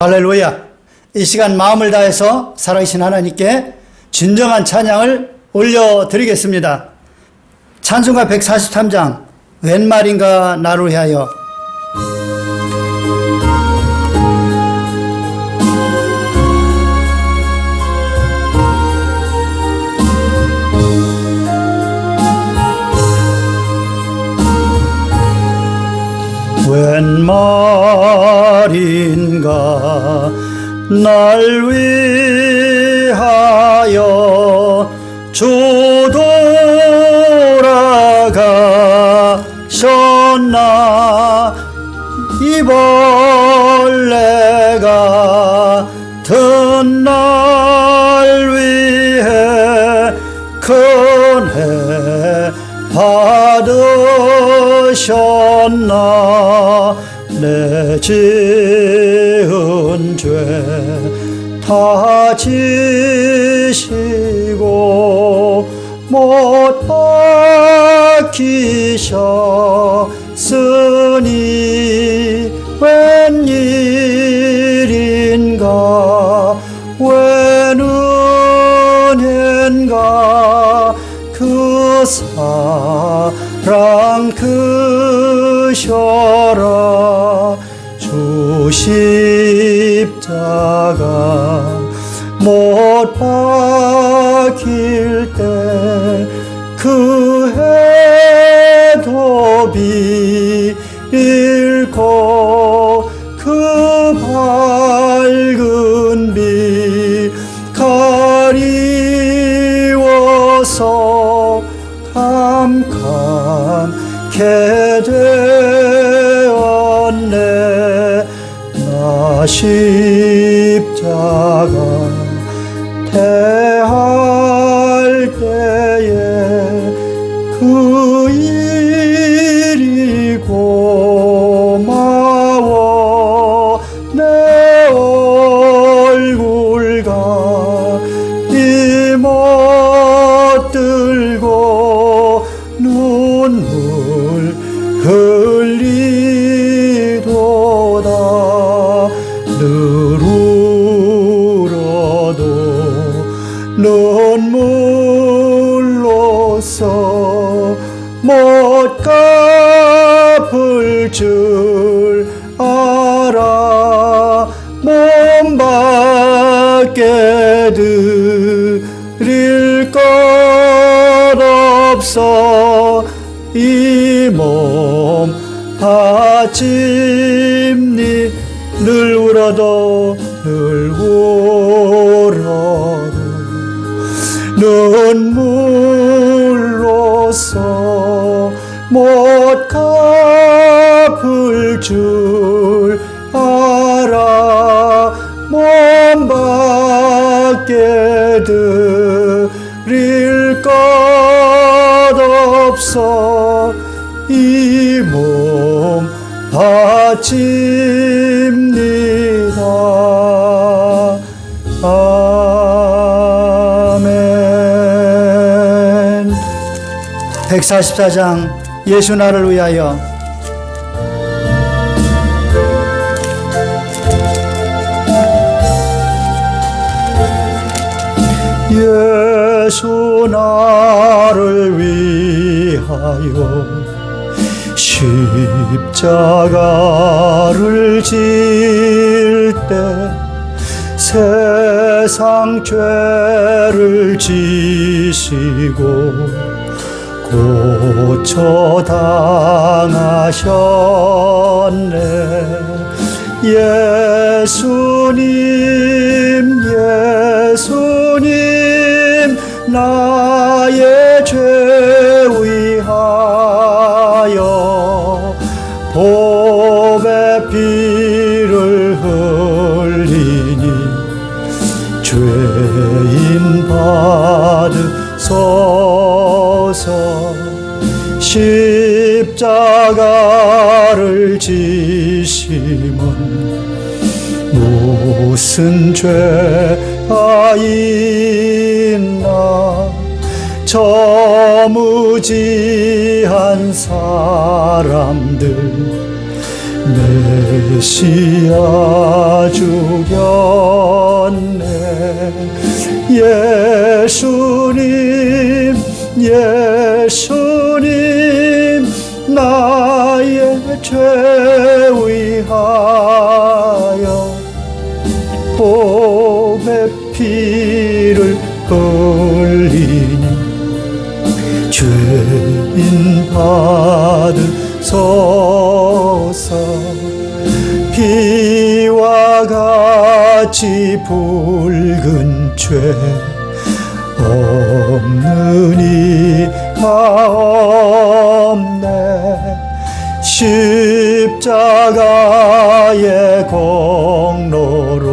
할렐루야. 이 시간 마음을 다해서 살아계신 하나님께 진정한 찬양을 올려드리겠습니다. 찬송가 143장 웬 말인가 나를 위하여. 웬 말인가 날 위하여 주 돌아가셨나. 이 벌레가 든 날 위해 큰해 받으셨나. 내 지은 죄 다 지시고 못 박히셨으니 웬일인가 웬 은혜인가 그 사랑 크셔라. 주 십자가 못 박힐 때 그 해도 비일고 그 밝은 빛 가리워서 캄캄케 되었네. 나 십자가 대할 때에 그 일이 고마워. 내 얼굴과 이 멋들고 눈물 흘리도다. 늘 울어도 눈물로써 못 갚을 줄 알아. 몸밖에 드릴 것 없어. 이 몸 바칩니. 늘 울어도 눈물로써 못 갚을 줄 알아. 몸밖에 드릴 것 없어. 이 몸 바칩니다. 아멘. 144장 예수 나를 위하여. 예수 나를 위하여 십자가를 질 때 세상 죄를 지시고 고쳐 당하셨네. 예수님 나의 죄 위하여 복의 피를 흘리니 죄인 받으소서. 십자가를 지심은 무슨 죄가 있나. 저 무지한 사람들 메시아 죽였네. 예수님 예수님 나의 죄 위하여 봄의 피를 흘리니 죄인 받으소서. 피와 같이 붉은 죄 없는 이가 없네. 십자가의 공로로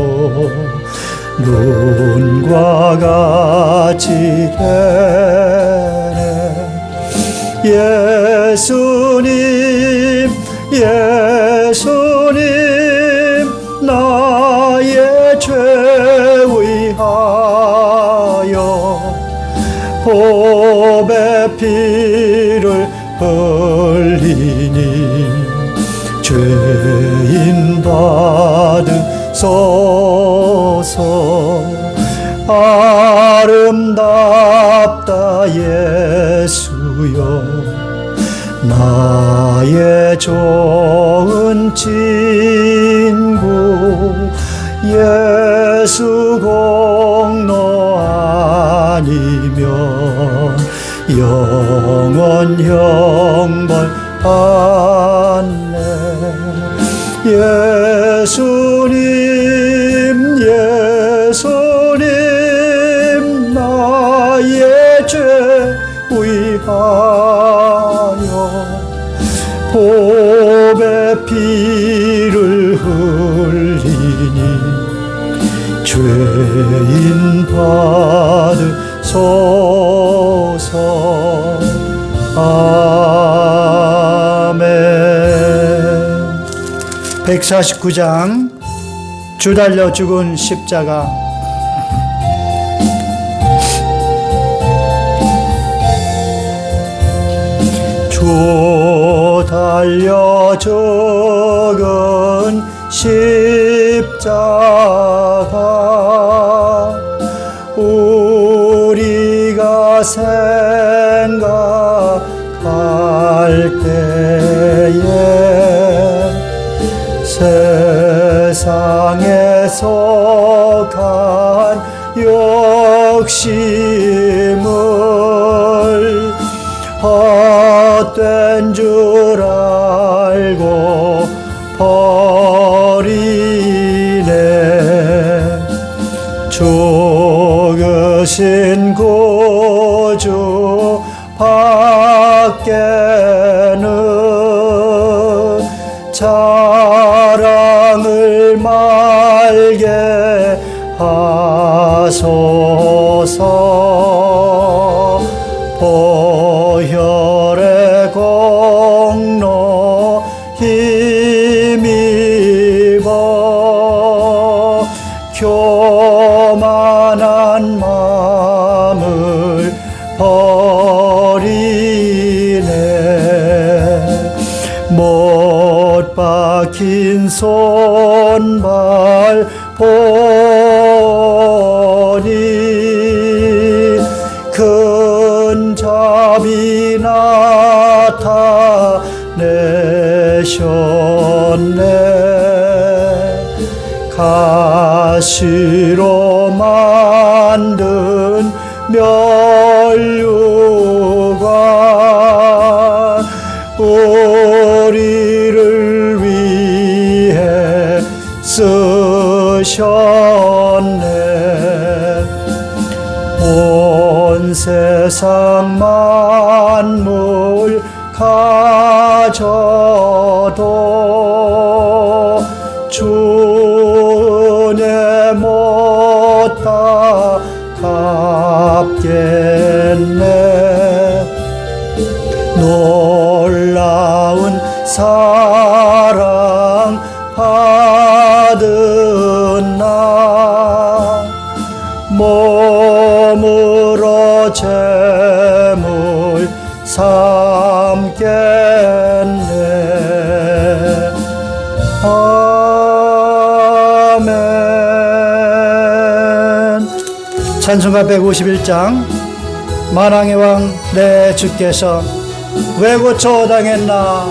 눈과 같이 되네. 예수님 예수님 나의 죄 위하여 봄의 피를 흘리니 죄인 받으소서. 아름답다 예수여 나의 좋은 친구. 예수 공로 아니면 영원 형벌 받네. 예수님 예수님 나의 죄 위하여 봄의 피를 흘리니 죄인 받으소서. 아멘. 149장 주 달려 죽은 십자가. 주 달려 죽은 십자가 우리가 생각할 때에 세상에 속한 욕심을 헛된 줄 알고 버리네. 죽으신 구주 밖에는 자랑을 말게 하소서. 보혈의 공로 힘입어 교만한 마음을 버리네. 못 박힌 손발 보니 큰 자비 나타내셨네. 가시로 만든 면류관 우리를 위해 쓰셨네. 온 세상 만물 가져도 주은혜 못다 갚겠네. 놀라운 사랑 받은 나 몸으로 제물 삼겠네. 찬송가 151장 만왕의 왕 내 주께서 왜 고쳐당했나.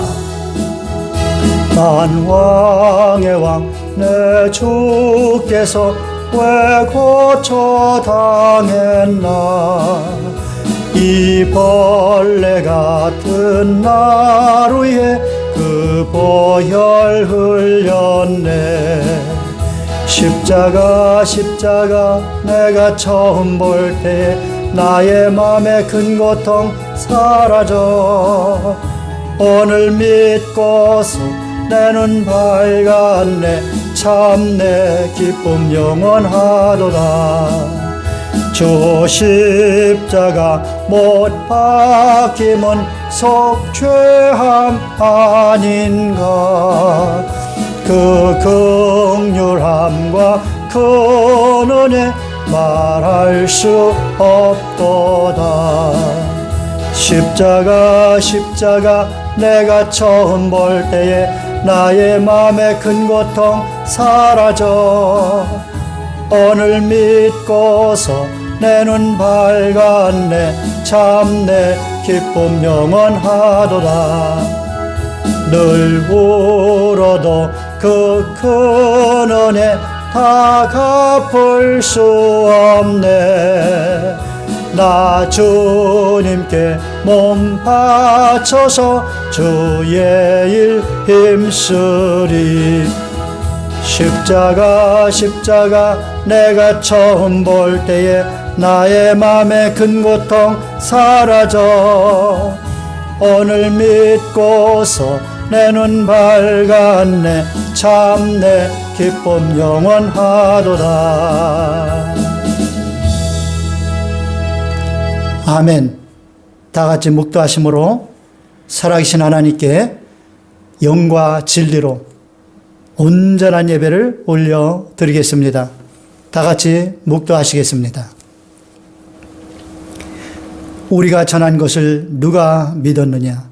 만왕의 왕 내 주께서 왜 고쳐당했나. 이 벌레 같은 나루에 그 보혈 흘렸네. 십자가 내가 처음 볼 때 나의 맘에 큰 고통 사라져. 오늘 믿고서 내 눈 밝았네. 참 내 기쁨 영원하도다. 주 십자가 못 박힘은 속죄함 아닌가. 그 긍휼함과 그 은혜 말할 수 없도다. 십자가 내가 처음 볼 때에 나의 맘에 큰 고통 사라져. 오늘 믿고서 내 눈 밝았네. 참 내 기쁨 영원하도다. 늘 울어도 그 큰 은혜 다 갚을 수 없네. 나 주님께 몸 바쳐서 주의 일 힘쓰리. 십자가 내가 처음 볼 때에 나의 맘에 큰 고통 사라져. 오늘 믿고서 내 눈 밝았네. 참 내 기쁨 영원하도다. 아멘. 다 같이 묵도하심으로 살아계신 하나님께 영과 진리로 온전한 예배를 올려드리겠습니다. 다 같이 묵도하시겠습니다. 우리가 전한 것을 누가 믿었느냐?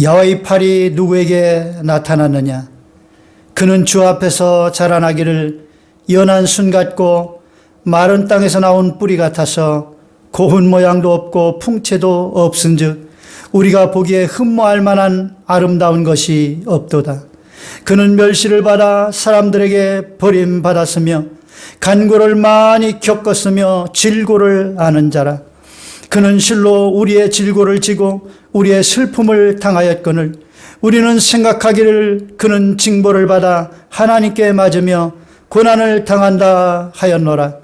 야훼의 팔이 누구에게 나타났느냐? 그는 주 앞에서 자라나기를 연한 순 같고 마른 땅에서 나온 뿌리 같아서 고운 모양도 없고 풍채도 없은즉 우리가 보기에 흠모할 만한 아름다운 것이 없도다. 그는 멸시를 받아 사람들에게 버림받았으며 간고를 많이 겪었으며 질고를 아는 자라. 그는 실로 우리의 질고를 지고 우리의 슬픔을 당하였거늘 우리는 생각하기를 그는 징벌을 받아 하나님께 맞으며 고난을 당한다 하였노라.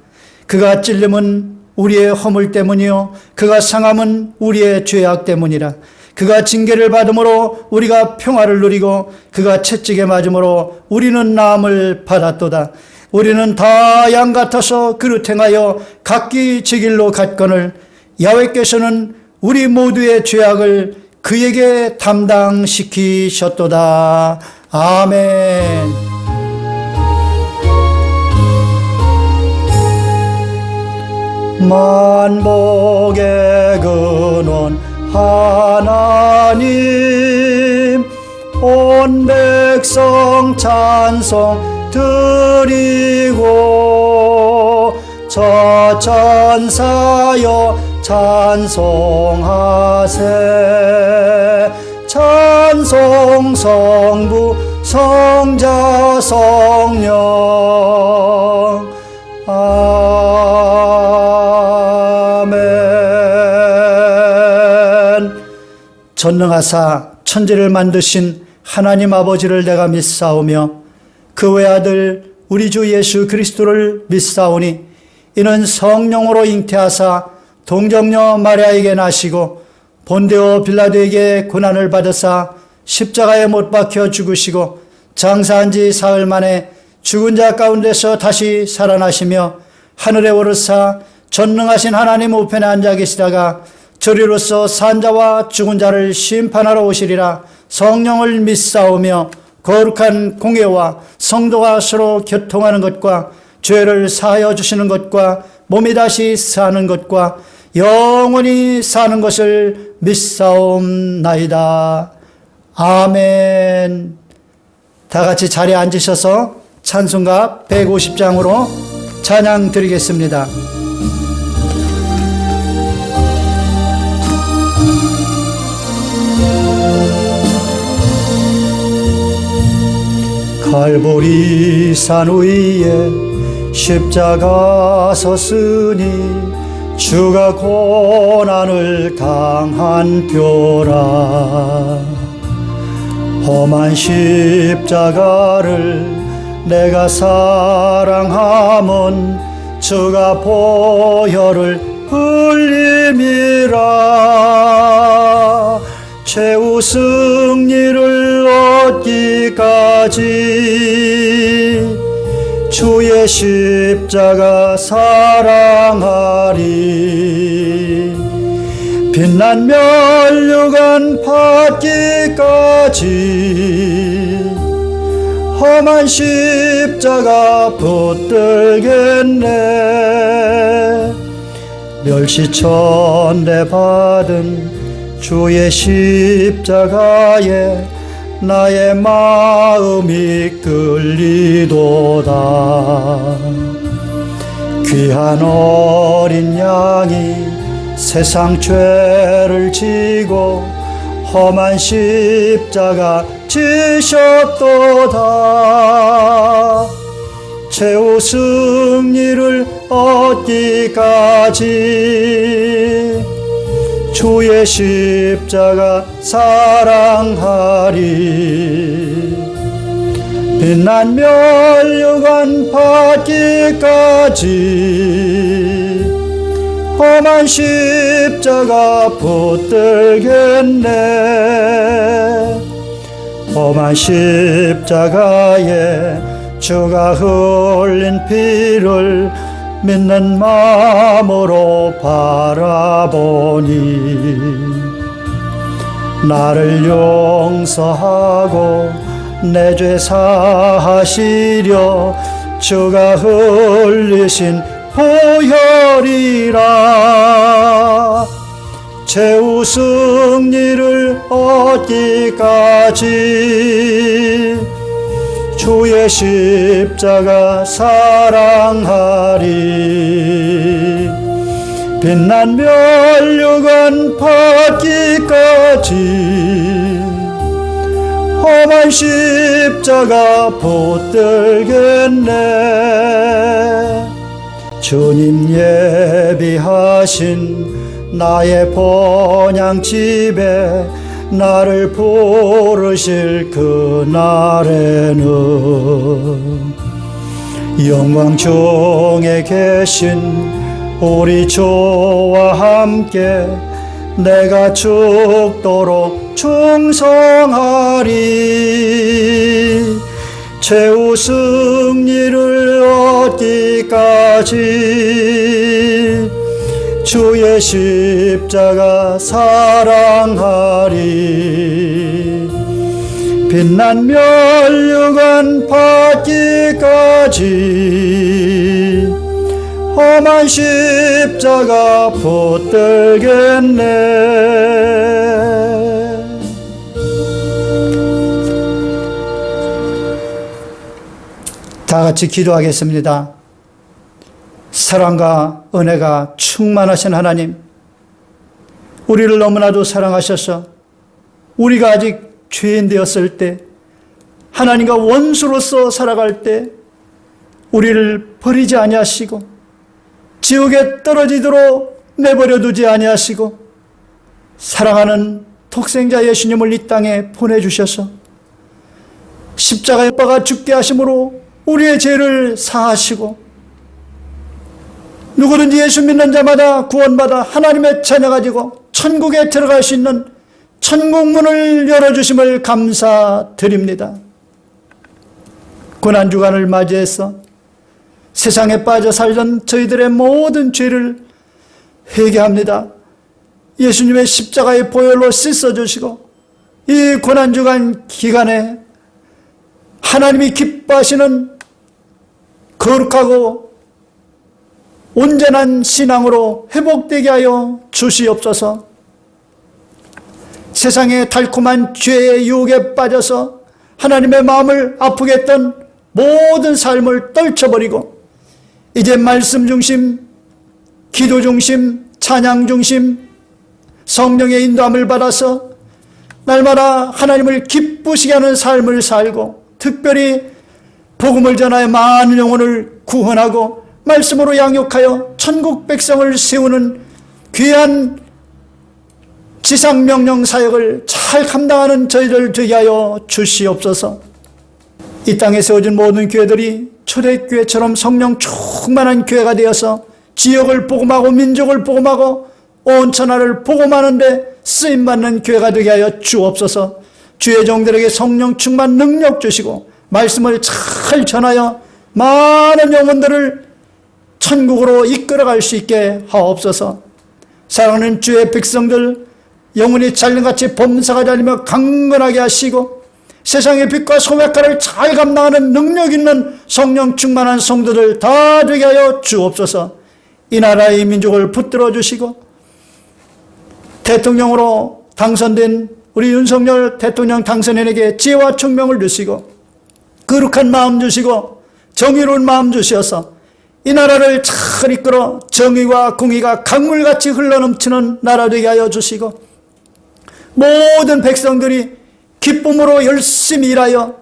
그가 찔림은 우리의 허물 때문이요 그가 상함은 우리의 죄악 때문이라. 그가 징계를 받음으로 우리가 평화를 누리고 그가 채찍에 맞음으로 우리는 나음을 받았도다. 우리는 다 양 같아서 그릇 행하여 각기 제 길로 갔거늘 야훼께서는 우리 모두의 죄악을 그에게 담당시키셨도다. 아멘. 만복의 근원 하나님 온 백성 찬송 드리고 저 천사여 찬송하세. 찬송 성부 성자 성령 아멘. 전능하사 천지를 만드신 하나님 아버지를 내가 믿사오며 그 외아들 우리 주 예수 그리스도를 믿사오니 이는 성령으로 잉태하사 동정녀 마리아에게 나시고 본데오 빌라도에게 고난을 받으사 십자가에 못 박혀 죽으시고 장사한 지 사흘 만에 죽은 자 가운데서 다시 살아나시며 하늘에 오르사 전능하신 하나님 우편에 앉아 계시다가 저리로서 산자와 죽은 자를 심판하러 오시리라. 성령을 믿사오며 거룩한 공예와 성도가 서로 교통하는 것과 죄를 사하여 주시는 것과 몸이 다시 사는 것과 영원히 사는 것을 믿사옵나이다. 아멘. 다 같이 자리에 앉으셔서 찬송가 150장으로 찬양 드리겠습니다. 갈보리 산 위에 십자가 섰으니 주가 고난을 당한 표라. 험한 십자가를 내가 사랑함은 주가 보혈을 흘림이라. 최후 승리를 얻기까지 주의 십자가 사랑하리. 빛난 면류관 받기까지 험한 십자가 붙들겠네. 멸시천대 받은 주의 십자가에 나의 마음이 끌리도다. 귀한 어린 양이 세상 죄를 지고 험한 십자가 지셨도다. 최후 승리를 얻기까지 주의 십자가 사랑하리. 빛난 면류관 받기까지 험한 십자가 붙들겠네. 험한 십자가에 주가 흘린 피를 믿는 마음으로 바라보니 나를 용서하고 내 죄 사하시려 주가 흘리신 보혈이라. 최후 승리를 얻기까지 주의 십자가 사랑하리. 빛난 면류관 받기까지 험한 십자가 붙들겠네. 주님 예비하신 나의 본향집에 나를 부르실 그날에는 영광 중에 계신 우리 주와 함께 내가 죽도록 충성하리. 최후 승리를 얻기까지 주의 십자가 사랑하리. 빛난 면류관 받기까지 험한 십자가 붙들겠네. 다 같이 기도하겠습니다. 사랑과 은혜가 충만하신 하나님, 우리를 너무나도 사랑하셔서 우리가 아직 죄인 되었을 때, 하나님과 원수로서 살아갈 때 우리를 버리지 아니하시고 지옥에 떨어지도록 내버려 두지 아니하시고 사랑하는 독생자 예수님을 이 땅에 보내주셔서 십자가에 못 박아 죽게 하심으로 우리의 죄를 사하시고 누구든지 예수 믿는 자마다 구원받아 하나님의 자녀가 되고 천국에 들어갈 수 있는 천국문을 열어주심을 감사드립니다. 고난주간을 맞이해서 세상에 빠져 살던 저희들의 모든 죄를 회개합니다. 예수님의 십자가의 보혈로 씻어주시고 이 고난주간 기간에 하나님이 기뻐하시는 거룩하고 온전한 신앙으로 회복되게 하여 주시옵소서. 세상의 달콤한 죄의 유혹에 빠져서 하나님의 마음을 아프게 했던 모든 삶을 떨쳐버리고 이제 말씀 중심, 기도 중심, 찬양 중심, 성령의 인도함을 받아서 날마다 하나님을 기쁘시게 하는 삶을 살고 특별히 복음을 전하여 많은 영혼을 구원하고 말씀으로 양육하여 천국 백성을 세우는 귀한 지상명령 사역을 잘 감당하는 저희를 되게 하여 주시옵소서. 이 땅에 세워진 모든 교회들이 초대교회처럼 성령 충만한 교회가 되어서 지역을 복음하고 민족을 복음하고 온 천하를 복음하는데 쓰임받는 교회가 되게 하여 주옵소서. 주의 종들에게 성령 충만 능력 주시고 말씀을 잘 전하여 많은 영혼들을 천국으로 이끌어갈 수 있게 하옵소서. 사랑하는 주의 백성들 영혼이 잘림같이 범사가 잘리며 강건하게 하시고 세상의 빛과 소맥가를 잘 감당하는 능력 있는 성령 충만한 성도들 다 되게 하여 주옵소서. 이 나라의 민족을 붙들어 주시고 대통령으로 당선된 우리 윤석열 대통령 당선인에게 지혜와 총명을 주시고 거룩한 마음 주시고 정의로운 마음 주셔서 이 나라를 잘 이끌어 정의와 공의가 강물같이 흘러넘치는 나라 되게 하여 주시고 모든 백성들이 기쁨으로 열심히 일하여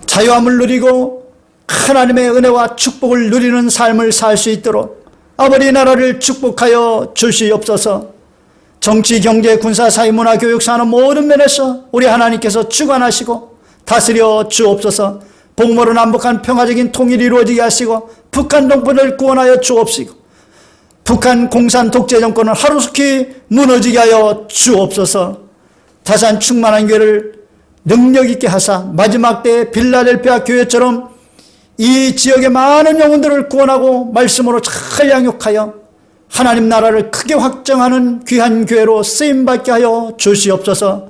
자유함을 누리고 하나님의 은혜와 축복을 누리는 삶을 살 수 있도록 아버지 나라를 축복하여 주시옵소서. 정치, 경제, 군사, 사회, 문화, 교육, 산업 모든 면에서 우리 하나님께서 주관하시고 다스려 주옵소서. 복음으로 남북한 평화적인 통일이 이루어지게 하시고 북한 동포를 구원하여 주옵시고 북한 공산 독재 정권을 하루속히 무너지게 하여 주옵소서. 다산 충만한 교회를 능력 있게 하사 마지막 때의 빌라델피아 교회처럼 이 지역의 많은 영혼들을 구원하고 말씀으로 잘 양육하여 하나님 나라를 크게 확정하는 귀한 교회로 쓰임받게 하여 주시옵소서.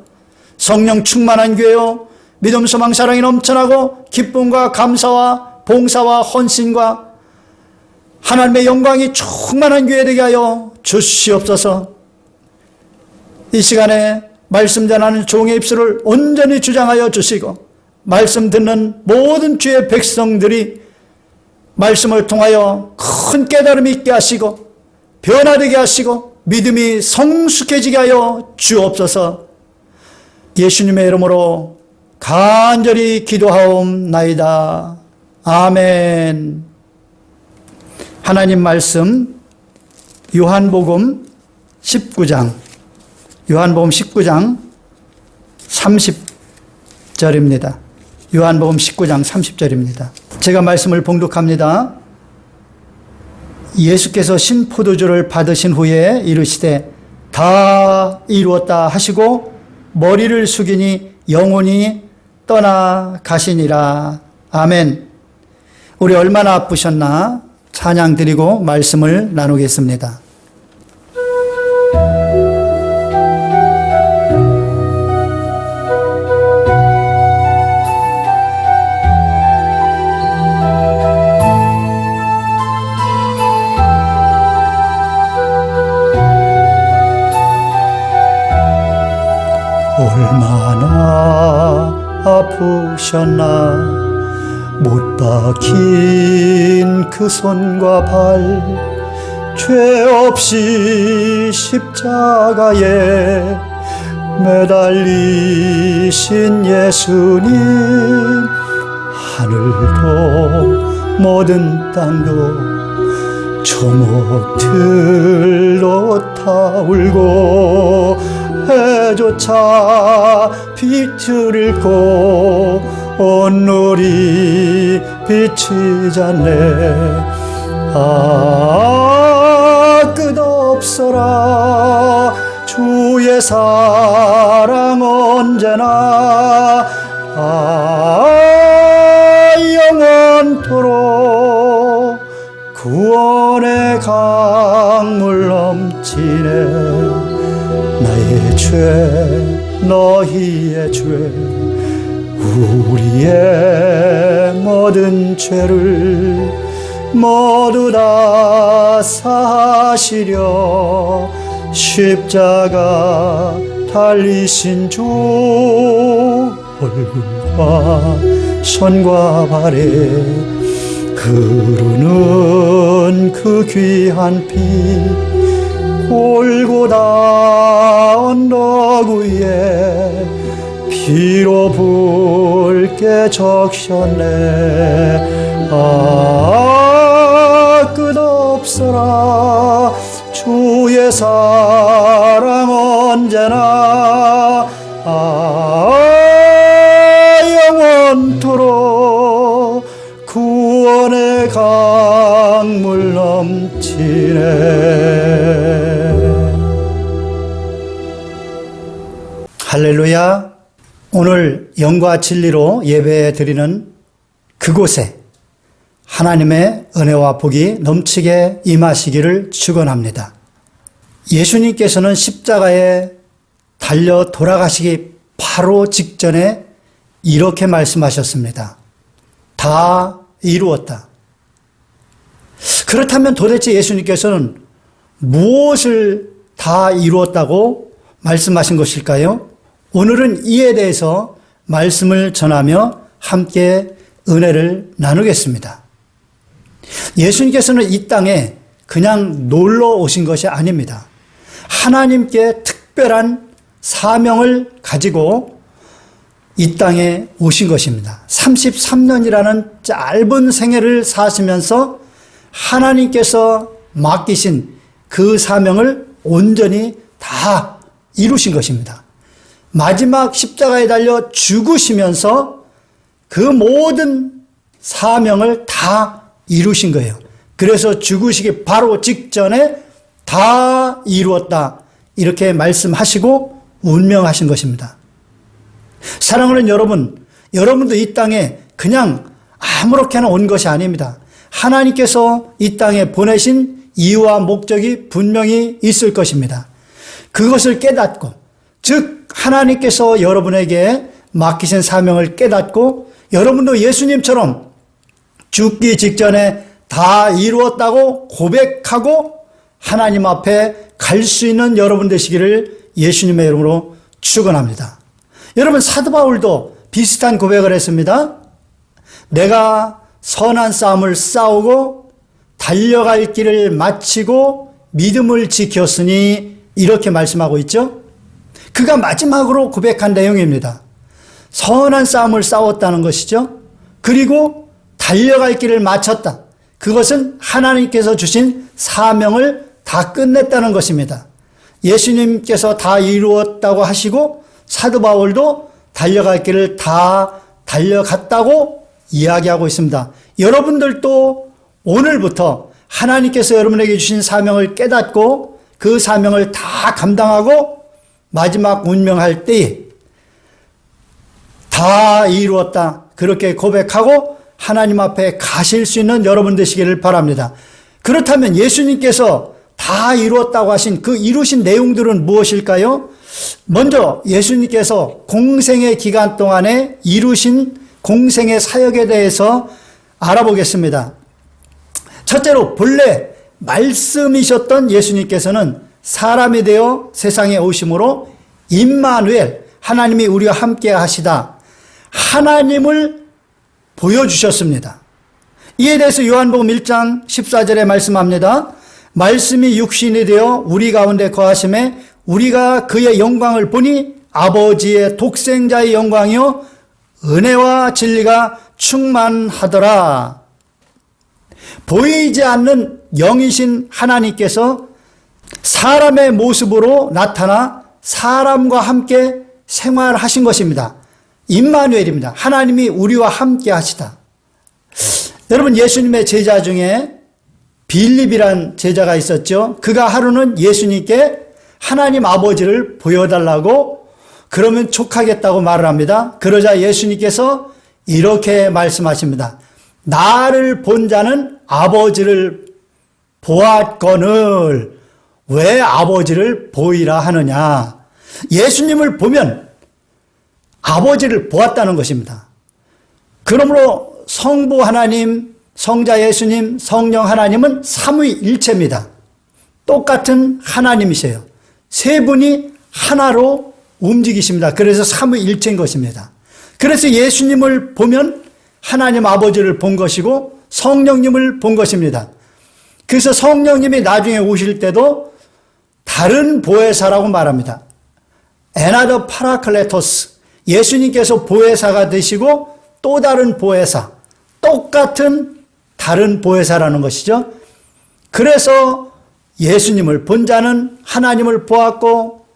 성령 충만한 교회요 믿음, 소망, 사랑이 넘쳐나고 기쁨과 감사와 봉사와 헌신과 하나님의 영광이 충만한 교회 되게 하여 주시옵소서. 이 시간에 말씀 전하는 종의 입술을 온전히 주장하여 주시고 말씀 듣는 모든 주의 백성들이 말씀을 통하여 큰 깨달음이 있게 하시고 변화되게 하시고 믿음이 성숙해지게 하여 주옵소서. 예수님의 이름으로 간절히 기도하옵나이다. 아멘. 하나님 말씀 요한복음 19장 30절입니다. 요한복음 19장 30절입니다. 제가 말씀을 봉독합니다. 예수께서 신포도주를 받으신 후에 이르시되 다 이루었다 하시고 머리를 숙이니 영혼이 떠나가시니라. 아멘. 우리 얼마나 아프셨나 찬양 드리고 말씀을 나누겠습니다. 얼마나 아프셨나 못 박힌 그 손과 발 죄 없이 십자가에 매달리신 예수님 하늘도 모든 땅도 조목들도 타울고 해조차 빛을 잃고 온누리 비치잖네. 아 끝없어라 주의 사랑 언제나 영원토록 구원의 강물 넘치네. 나의 죄 너희의 죄 우리의 모든 죄를 모두 다 사하시려 십자가 달리신 주 얼굴과 손과 발에 흐르는 그 귀한 피 골고다 언덕 위에 피로 붉게 적셨네. 끝없어라 주의 사랑 언제나 영원토록 구원의 강물 넘치네. 할렐루야. 오늘 영과 진리로 예배 드리는 그곳에 하나님의 은혜와 복이 넘치게 임하시기를 축원합니다. 예수님께서는 십자가에 달려 돌아가시기 바로 직전에 이렇게 말씀하셨습니다. 다 이루었다. 그렇다면 도대체 예수님께서는 무엇을 다 이루었다고 말씀하신 것일까요? 오늘은 이에 대해서 말씀을 전하며 함께 은혜를 나누겠습니다. 예수님께서는 이 땅에 그냥 놀러 오신 것이 아닙니다. 하나님께 특별한 사명을 가지고 이 땅에 오신 것입니다. 33년이라는 짧은 생애를 사시면서 하나님께서 맡기신 그 사명을 온전히 다 이루신 것입니다. 마지막 십자가에 달려 죽으시면서 그 모든 사명을 다 이루신 거예요. 그래서 죽으시기 바로 직전에 다 이루었다 이렇게 말씀하시고 운명하신 것입니다. 사랑하는 여러분, 여러분도 이 땅에 그냥 아무렇게나 온 것이 아닙니다. 하나님께서 이 땅에 보내신 이유와 목적이 분명히 있을 것입니다. 그것을 깨닫고, 즉 하나님께서 여러분에게 맡기신 사명을 깨닫고 여러분도 예수님처럼 죽기 직전에 다 이루었다고 고백하고 하나님 앞에 갈 수 있는 여러분 되시기를 예수님의 이름으로 축원합니다. 여러분, 사도 바울도 비슷한 고백을 했습니다. 내가 선한 싸움을 싸우고 달려갈 길을 마치고 믿음을 지켰으니 이렇게 말씀하고 있죠. 그가 마지막으로 고백한 내용입니다. 선한 싸움을 싸웠다는 것이죠. 그리고 달려갈 길을 마쳤다. 그것은 하나님께서 주신 사명을 다 끝냈다는 것입니다. 예수님께서 다 이루었다고 하시고 사도 바울도 달려갈 길을 다 달려갔다고 이야기하고 있습니다. 여러분들도 오늘부터 하나님께서 여러분에게 주신 사명을 깨닫고 그 사명을 다 감당하고 마지막 운명할 때에 다 이루었다 그렇게 고백하고 하나님 앞에 가실 수 있는 여러분 되시기를 바랍니다. 그렇다면 예수님께서 다 이루었다고 하신 그 이루신 내용들은 무엇일까요? 먼저 예수님께서 공생의 기간 동안에 이루신 공생의 사역에 대해서 알아보겠습니다. 첫째로 본래 말씀이셨던 예수님께서는 사람이 되어 세상에 오심으로 임마누엘, 하나님이 우리와 함께 하시다, 하나님을 보여주셨습니다. 이에 대해서 요한복음 1장 14절에 말씀합니다. 말씀이 육신이 되어 우리 가운데 거하심에 우리가 그의 영광을 보니 아버지의 독생자의 영광이요 은혜와 진리가 충만하더라. 보이지 않는 영이신 하나님께서 사람의 모습으로 나타나 사람과 함께 생활하신 것입니다. 임마누엘입니다. 하나님이 우리와 함께 하시다. 여러분, 예수님의 제자 중에 빌립이란 제자가 있었죠. 그가 하루는 예수님께 하나님 아버지를 보여달라고 그러면 촉하겠다고 말을 합니다. 그러자 예수님께서 이렇게 말씀하십니다. 나를 본 자는 아버지를 보았거늘 왜 아버지를 보이라 하느냐. 예수님을 보면 아버지를 보았다는 것입니다. 그러므로 성부 하나님, 성자 예수님, 성령 하나님은 삼위일체입니다. 똑같은 하나님이세요. 세 분이 하나로 움직이십니다. 그래서 삼위일체인 것입니다. 그래서 예수님을 보면 하나님 아버지를 본 것이고 성령님을 본 것입니다. 그래서 성령님이 나중에 오실 때도 다른 보혜사라고 말합니다. Another Paracletos, 예수님께서 보혜사가 되시고 또 다른 보혜사, 똑같은 다른 보혜사라는 것이죠. 그래서 예수님을 본 자는 하나님을 보았고,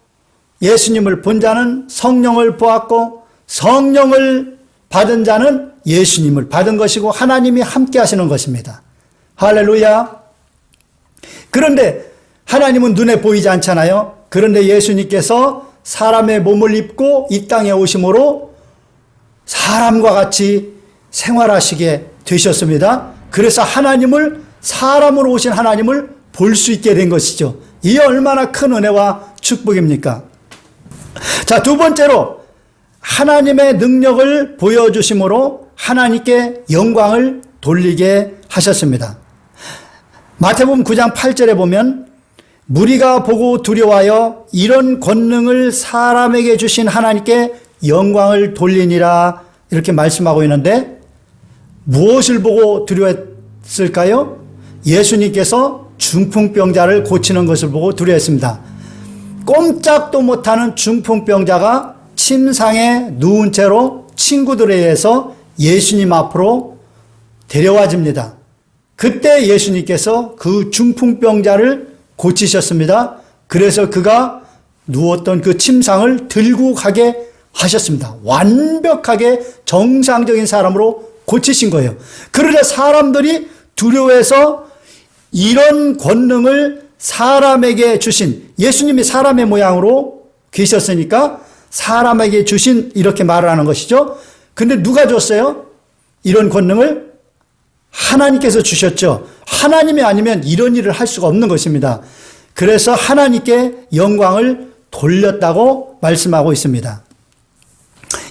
예수님을 본 자는 성령을 보았고, 성령을 받은 자는 예수님을 받은 것이고 하나님이 함께 하시는 것입니다. 할렐루야. 그런데 하나님은 눈에 보이지 않잖아요. 그런데 예수님께서 사람의 몸을 입고 이 땅에 오심으로 사람과 같이 생활하시게 되셨습니다. 그래서 하나님을, 사람으로 오신 하나님을 볼 수 있게 된 것이죠. 이 얼마나 큰 은혜와 축복입니까? 자, 두 번째로 하나님의 능력을 보여주심으로 하나님께 영광을 돌리게 하셨습니다. 마태복음 9장 8절에 보면 무리가 보고 두려워하여 이런 권능을 사람에게 주신 하나님께 영광을 돌리니라 이렇게 말씀하고 있는데, 무엇을 보고 두려워했을까요? 예수님께서 중풍병자를 고치는 것을 보고 두려워했습니다. 꼼짝도 못하는 중풍병자가 침상에 누운 채로 친구들에 의해서 예수님 앞으로 데려와집니다. 그때 예수님께서 그 중풍병자를 고치셨습니다. 그래서 그가 누웠던 그 침상을 들고 가게 하셨습니다. 완벽하게 정상적인 사람으로 고치신 거예요. 그러자 사람들이 두려워해서 이런 권능을 사람에게 주신, 예수님이 사람의 모양으로 계셨으니까 사람에게 주신 이렇게 말을 하는 것이죠. 근데 누가 줬어요? 이런 권능을 하나님께서 주셨죠. 하나님이 아니면 이런 일을 할 수가 없는 것입니다. 그래서 하나님께 영광을 돌렸다고 말씀하고 있습니다.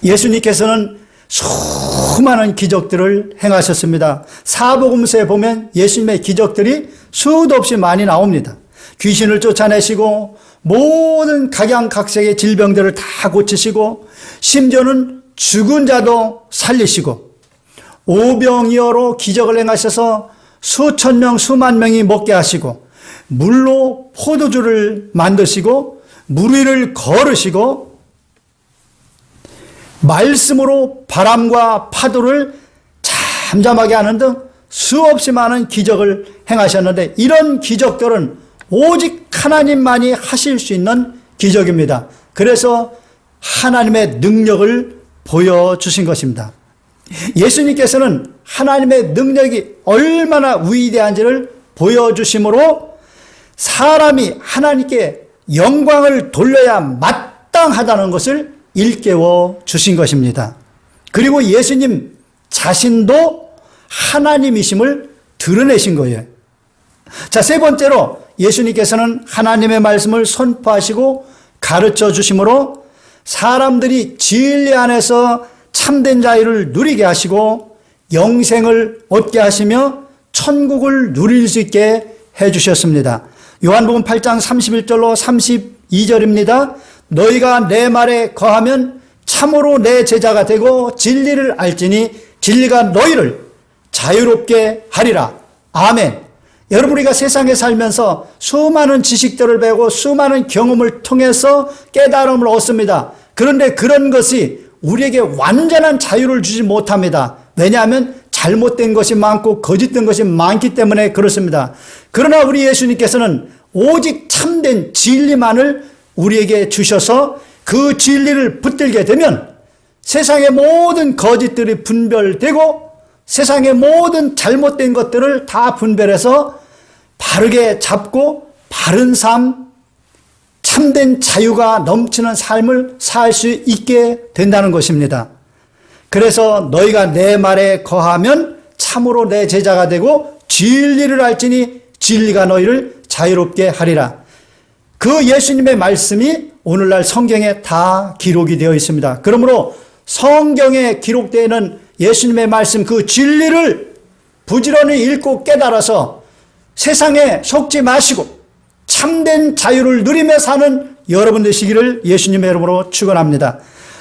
예수님께서는 수많은 기적들을 행하셨습니다. 사복음서에 보면 예수님의 기적들이 수도 없이 많이 나옵니다. 귀신을 쫓아내시고 모든 각양각색의 질병들을 다 고치시고 심지어는 죽은 자도 살리시고 오병이어로 기적을 행하셔서 수천 명 수만 명이 먹게 하시고 물로 포도주를 만드시고 물 위를 걸으시고 말씀으로 바람과 파도를 잠잠하게 하는 등 수없이 많은 기적을 행하셨는데, 이런 기적들은 오직 하나님만이 하실 수 있는 기적입니다. 그래서 하나님의 능력을 보여주신 것입니다. 예수님께서는 하나님의 능력이 얼마나 위대한지를 보여주심으로 사람이 하나님께 영광을 돌려야 마땅하다는 것을 일깨워 주신 것입니다. 그리고 예수님 자신도 하나님이심을 드러내신 거예요. 자, 세 번째로 예수님께서는 하나님의 말씀을 선포하시고 가르쳐 주심으로 사람들이 진리 안에서 참된 자유를 누리게 하시고 영생을 얻게 하시며 천국을 누릴 수 있게 해주셨습니다. 요한복음 8장 31절로 32절입니다. 너희가 내 말에 거하면 참으로 내 제자가 되고 진리를 알지니 진리가 너희를 자유롭게 하리라. 아멘. 여러분, 우리가 세상에 살면서 수많은 지식들을 배우고 수많은 경험을 통해서 깨달음을 얻습니다. 그런데 그런 것이 우리에게 완전한 자유를 주지 못합니다. 왜냐하면 잘못된 것이 많고 거짓된 것이 많기 때문에 그렇습니다. 그러나 우리 예수님께서는 오직 참된 진리만을 우리에게 주셔서 그 진리를 붙들게 되면 세상의 모든 거짓들이 분별되고 세상의 모든 잘못된 것들을 다 분별해서 바르게 잡고 바른 삶, 참된 자유가 넘치는 삶을 살 수 있게 된다는 것입니다. 그래서 너희가 내 말에 거하면 참으로 내 제자가 되고 진리를 알지니 진리가 너희를 자유롭게 하리라. 그 예수님의 말씀이 오늘날 성경에 다 기록이 되어 있습니다. 그러므로 성경에 기록되어 있는 예수님의 말씀, 그 진리를 부지런히 읽고 깨달아서 세상에 속지 마시고 참된 자유를 누리며 사는 여러분 되시기를 예수님의 이름으로 축원합니다.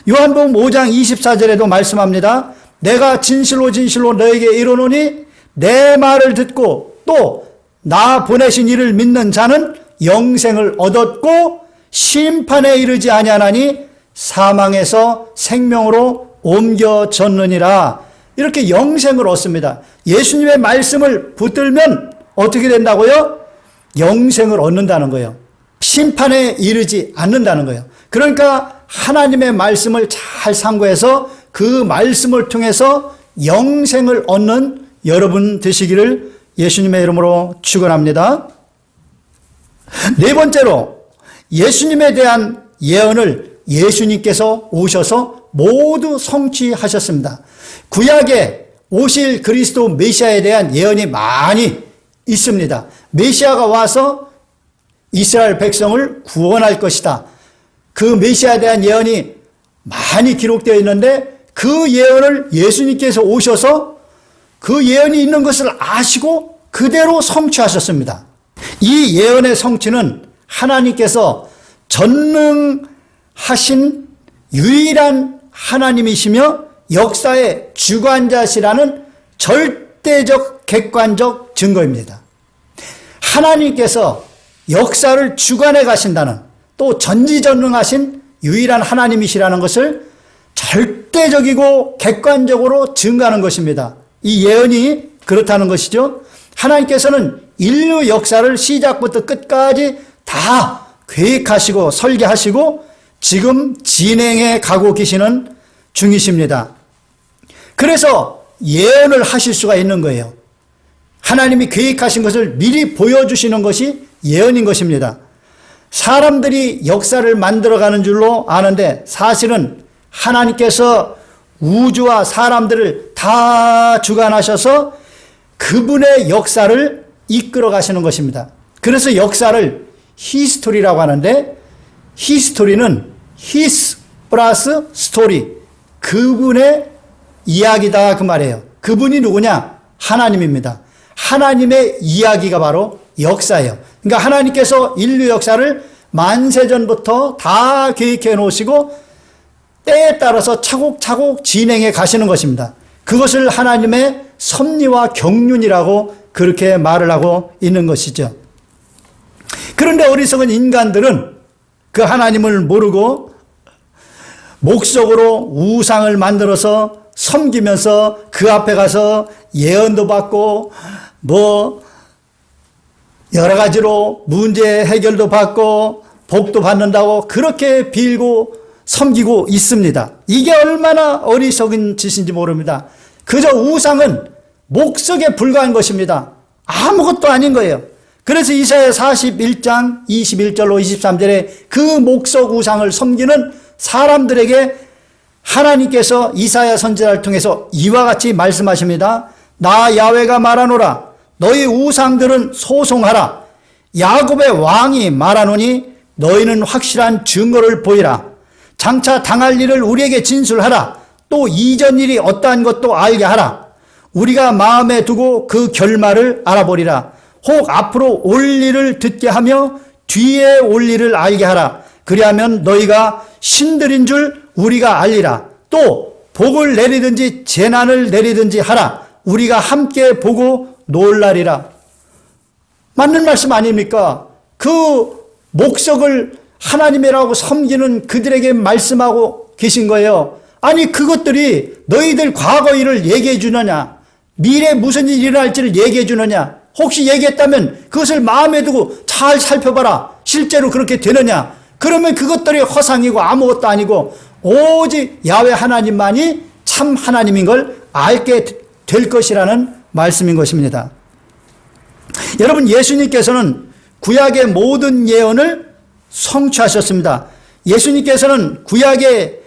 요한복음 5장 24절에도 말씀합니다. 내가 진실로 진실로 너에게 이르노니 내 말을 듣고 또 나 보내신 이를 믿는 자는 영생을 얻었고 심판에 이르지 아니하나니 사망에서 생명으로 옮겨졌느니라. 이렇게 영생을 얻습니다. 예수님의 말씀을 붙들면 어떻게 된다고요? 영생을 얻는다는 거예요. 심판에 이르지 않는다는 거예요. 그러니까 하나님의 말씀을 잘 상고해서 그 말씀을 통해서 영생을 얻는 여러분 되시기를 예수님의 이름으로 축원합니다. 네 번째로 예수님에 대한 예언을 예수님께서 오셔서 모두 성취하셨습니다. 구약에 오실 그리스도 메시아에 대한 예언이 많이 있습니다. 메시아가 와서 이스라엘 백성을 구원할 것이다. 그 메시아에 대한 예언이 많이 기록되어 있는데 그 예언을 예수님께서 오셔서 그 예언이 있는 것을 아시고 그대로 성취하셨습니다. 이 예언의 성취는 하나님께서 전능하신 유일한 하나님이시며 역사의 주관자시라는 절대적 객관적 증거입니다. 하나님께서 역사를 주관해 가신다는 또 전지전능하신 유일한 하나님이시라는 것을 절대적이고 객관적으로 증거하는 것입니다. 이 예언이 그렇다는 것이죠. 하나님께서는 인류 역사를 시작부터 끝까지 다 계획하시고 설계하시고 지금 진행해 가고 계시는 중이십니다. 그래서 예언을 하실 수가 있는 거예요. 하나님이 계획하신 것을 미리 보여주시는 것이 예언인 것입니다. 사람들이 역사를 만들어가는 줄로 아는데 사실은 하나님께서 우주와 사람들을 다 주관하셔서 그분의 역사를 이끌어 가시는 것입니다. 그래서 역사를 히스토리라고 하는데 히스토리는 히스 플러스 스토리, 그분의 이야기다 그 말이에요. 그분이 누구냐? 하나님입니다. 하나님의 이야기가 바로 역사예요. 그러니까 하나님께서 인류 역사를 만세전부터 다 계획해 놓으시고 때에 따라서 차곡차곡 진행해 가시는 것입니다. 그것을 하나님의 섭리와 경륜이라고 그렇게 말을 하고 있는 것이죠. 그런데 어리석은 인간들은 그 하나님을 모르고 목석으로 우상을 만들어서 섬기면서 그 앞에 가서 예언도 받고 여러 가지로 문제 해결도 받고 복도 받는다고 그렇게 빌고 섬기고 있습니다. 이게 얼마나 어리석은 짓인지 모릅니다. 그저 우상은 목석에 불과한 것입니다. 아무것도 아닌 거예요. 그래서 이사야 41장 21절로 23절에 그 목석 우상을 섬기는 사람들에게 하나님께서 이사야 선지자를 통해서 이와 같이 말씀하십니다. 나 야훼가 말하노라. 너희 우상들은 소송하라. 야곱의 왕이 말하노니 너희는 확실한 증거를 보이라. 장차 당할 일을 우리에게 진술하라. 또 이전 일이 어떠한 것도 알게 하라. 우리가 마음에 두고 그 결말을 알아보리라. 혹 앞으로 올 일을 듣게 하며 뒤에 올 일을 알게 하라. 그리하면 너희가 신들인 줄 우리가 알리라. 또 복을 내리든지 재난을 내리든지 하라. 우리가 함께 보고 놀라리라. 맞는 말씀 아닙니까? 그 목석을 하나님이라고 섬기는 그들에게 말씀하고 계신 거예요. 아니 그것들이 너희들 과거 일을 얘기해 주느냐, 미래 무슨 일이 일어날지를 얘기해 주느냐, 혹시 얘기했다면 그것을 마음에 두고 잘 살펴봐라. 실제로 그렇게 되느냐? 그러면 그것들이 허상이고 아무것도 아니고 오직 야훼 하나님만이 참 하나님인 걸 알게 될 것이라는 말씀인 것입니다. 여러분, 예수님께서는 구약의 모든 예언을 성취하셨습니다. 예수님께서는 구약에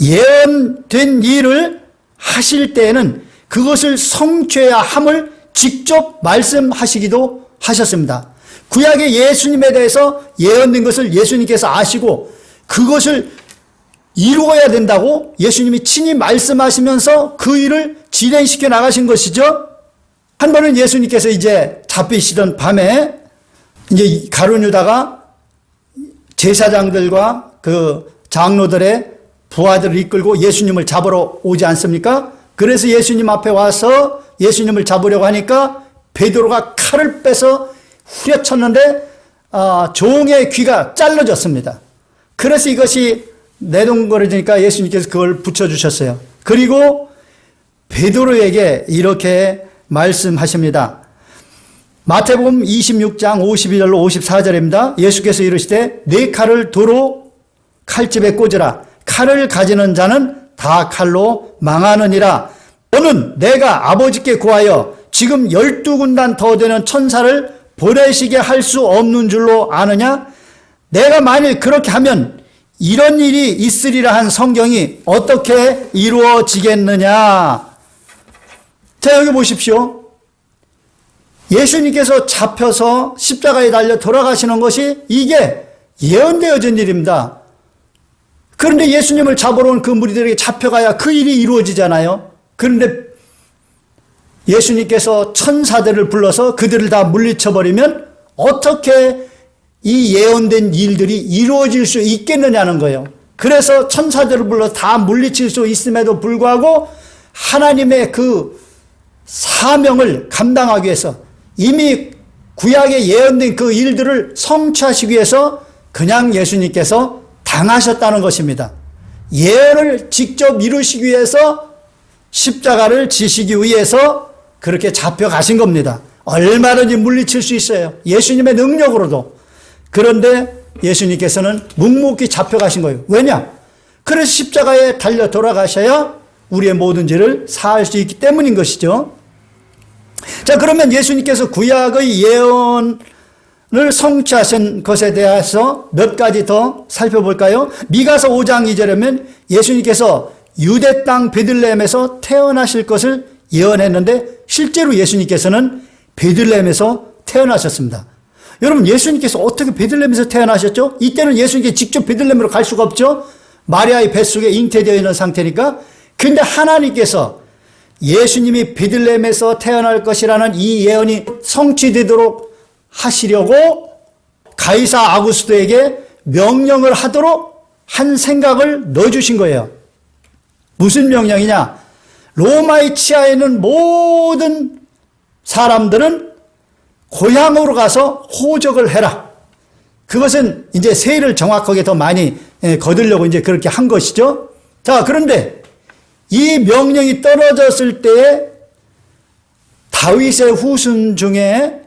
예언된 일을 하실 때에는 그것을 성취해야 함을 직접 말씀하시기도 하셨습니다. 구약의 예수님에 대해서 예언된 것을 예수님께서 아시고 그것을 이루어야 된다고 예수님이 친히 말씀하시면서 그 일을 진행시켜 나가신 것이죠. 한 번은 예수님께서 이제 잡히시던 밤에 이제 가룟 유다가 제사장들과 그 장로들의 부하들을 이끌고 예수님을 잡으러 오지 않습니까? 그래서 예수님 앞에 와서 예수님을 잡으려고 하니까 베드로가 칼을 빼서 후려쳤는데 종의 귀가 잘라졌습니다. 그래서 이것이 내동거려지니까 예수님께서 그걸 붙여주셨어요. 그리고 베드로에게 이렇게 말씀하십니다. 마태복음 26장 52절로 54절입니다. 예수께서 이르시되 네 칼을 도로 칼집에 꽂으라. 칼을 가지는 자는 다 칼로 망하느니라. 너는 내가 아버지께 구하여 지금 12군단 더 되는 천사를 보내시게 할 수 없는 줄로 아느냐? 내가 만일 그렇게 하면 이런 일이 있으리라 한 성경이 어떻게 이루어지겠느냐? 자, 여기 보십시오. 예수님께서 잡혀서 십자가에 달려 돌아가시는 것이 이게 예언되어진 일입니다. 그런데 예수님을 잡으러 온 그 무리들에게 잡혀가야 그 일이 이루어지잖아요. 그런데 예수님께서 천사들을 불러서 그들을 다 물리쳐버리면 어떻게 이 예언된 일들이 이루어질 수 있겠느냐는 거예요. 그래서 천사들을 불러 다 물리칠 수 있음에도 불구하고 하나님의 그 사명을 감당하기 위해서 이미 구약에 예언된 그 일들을 성취하시기 위해서 그냥 예수님께서 당하셨다는 것입니다. 예언을 직접 이루시기 위해서 십자가를 지시기 위해서 그렇게 잡혀가신 겁니다. 얼마든지 물리칠 수 있어요. 예수님의 능력으로도. 그런데 예수님께서는 묵묵히 잡혀가신 거예요. 왜냐? 그래서 십자가에 달려 돌아가셔야 우리의 모든 죄를 사할 수 있기 때문인 것이죠. 자, 그러면 예수님께서 구약의 예언을 성취하신 것에 대해서 몇 가지 더 살펴볼까요? 미가서 5장 2절에면 예수님께서 유대 땅 베들레헴에서 태어나실 것을 예언했는데 실제로 예수님께서는 베들레헴에서 태어나셨습니다. 여러분, 예수님께서 어떻게 베들레헴에서 태어나셨죠? 이때는 예수님께 직접 베들레헴으로 갈 수가 없죠. 마리아의 뱃속에 잉태되어 있는 상태니까. 그런데 하나님께서 예수님이 베들레헴에서 태어날 것이라는 이 예언이 성취되도록 하시려고 가이사 아구스도에게 명령을 하도록 한 생각을 넣어주신 거예요. 무슨 명령이냐? 로마의 치하에 있는 모든 사람들은 고향으로 가서 호적을 해라. 그것은 이제 세를 정확하게 더 많이 거두려고 이제 그렇게 한 것이죠. 자, 그런데 이 명령이 떨어졌을 때에 다윗의 후손 중에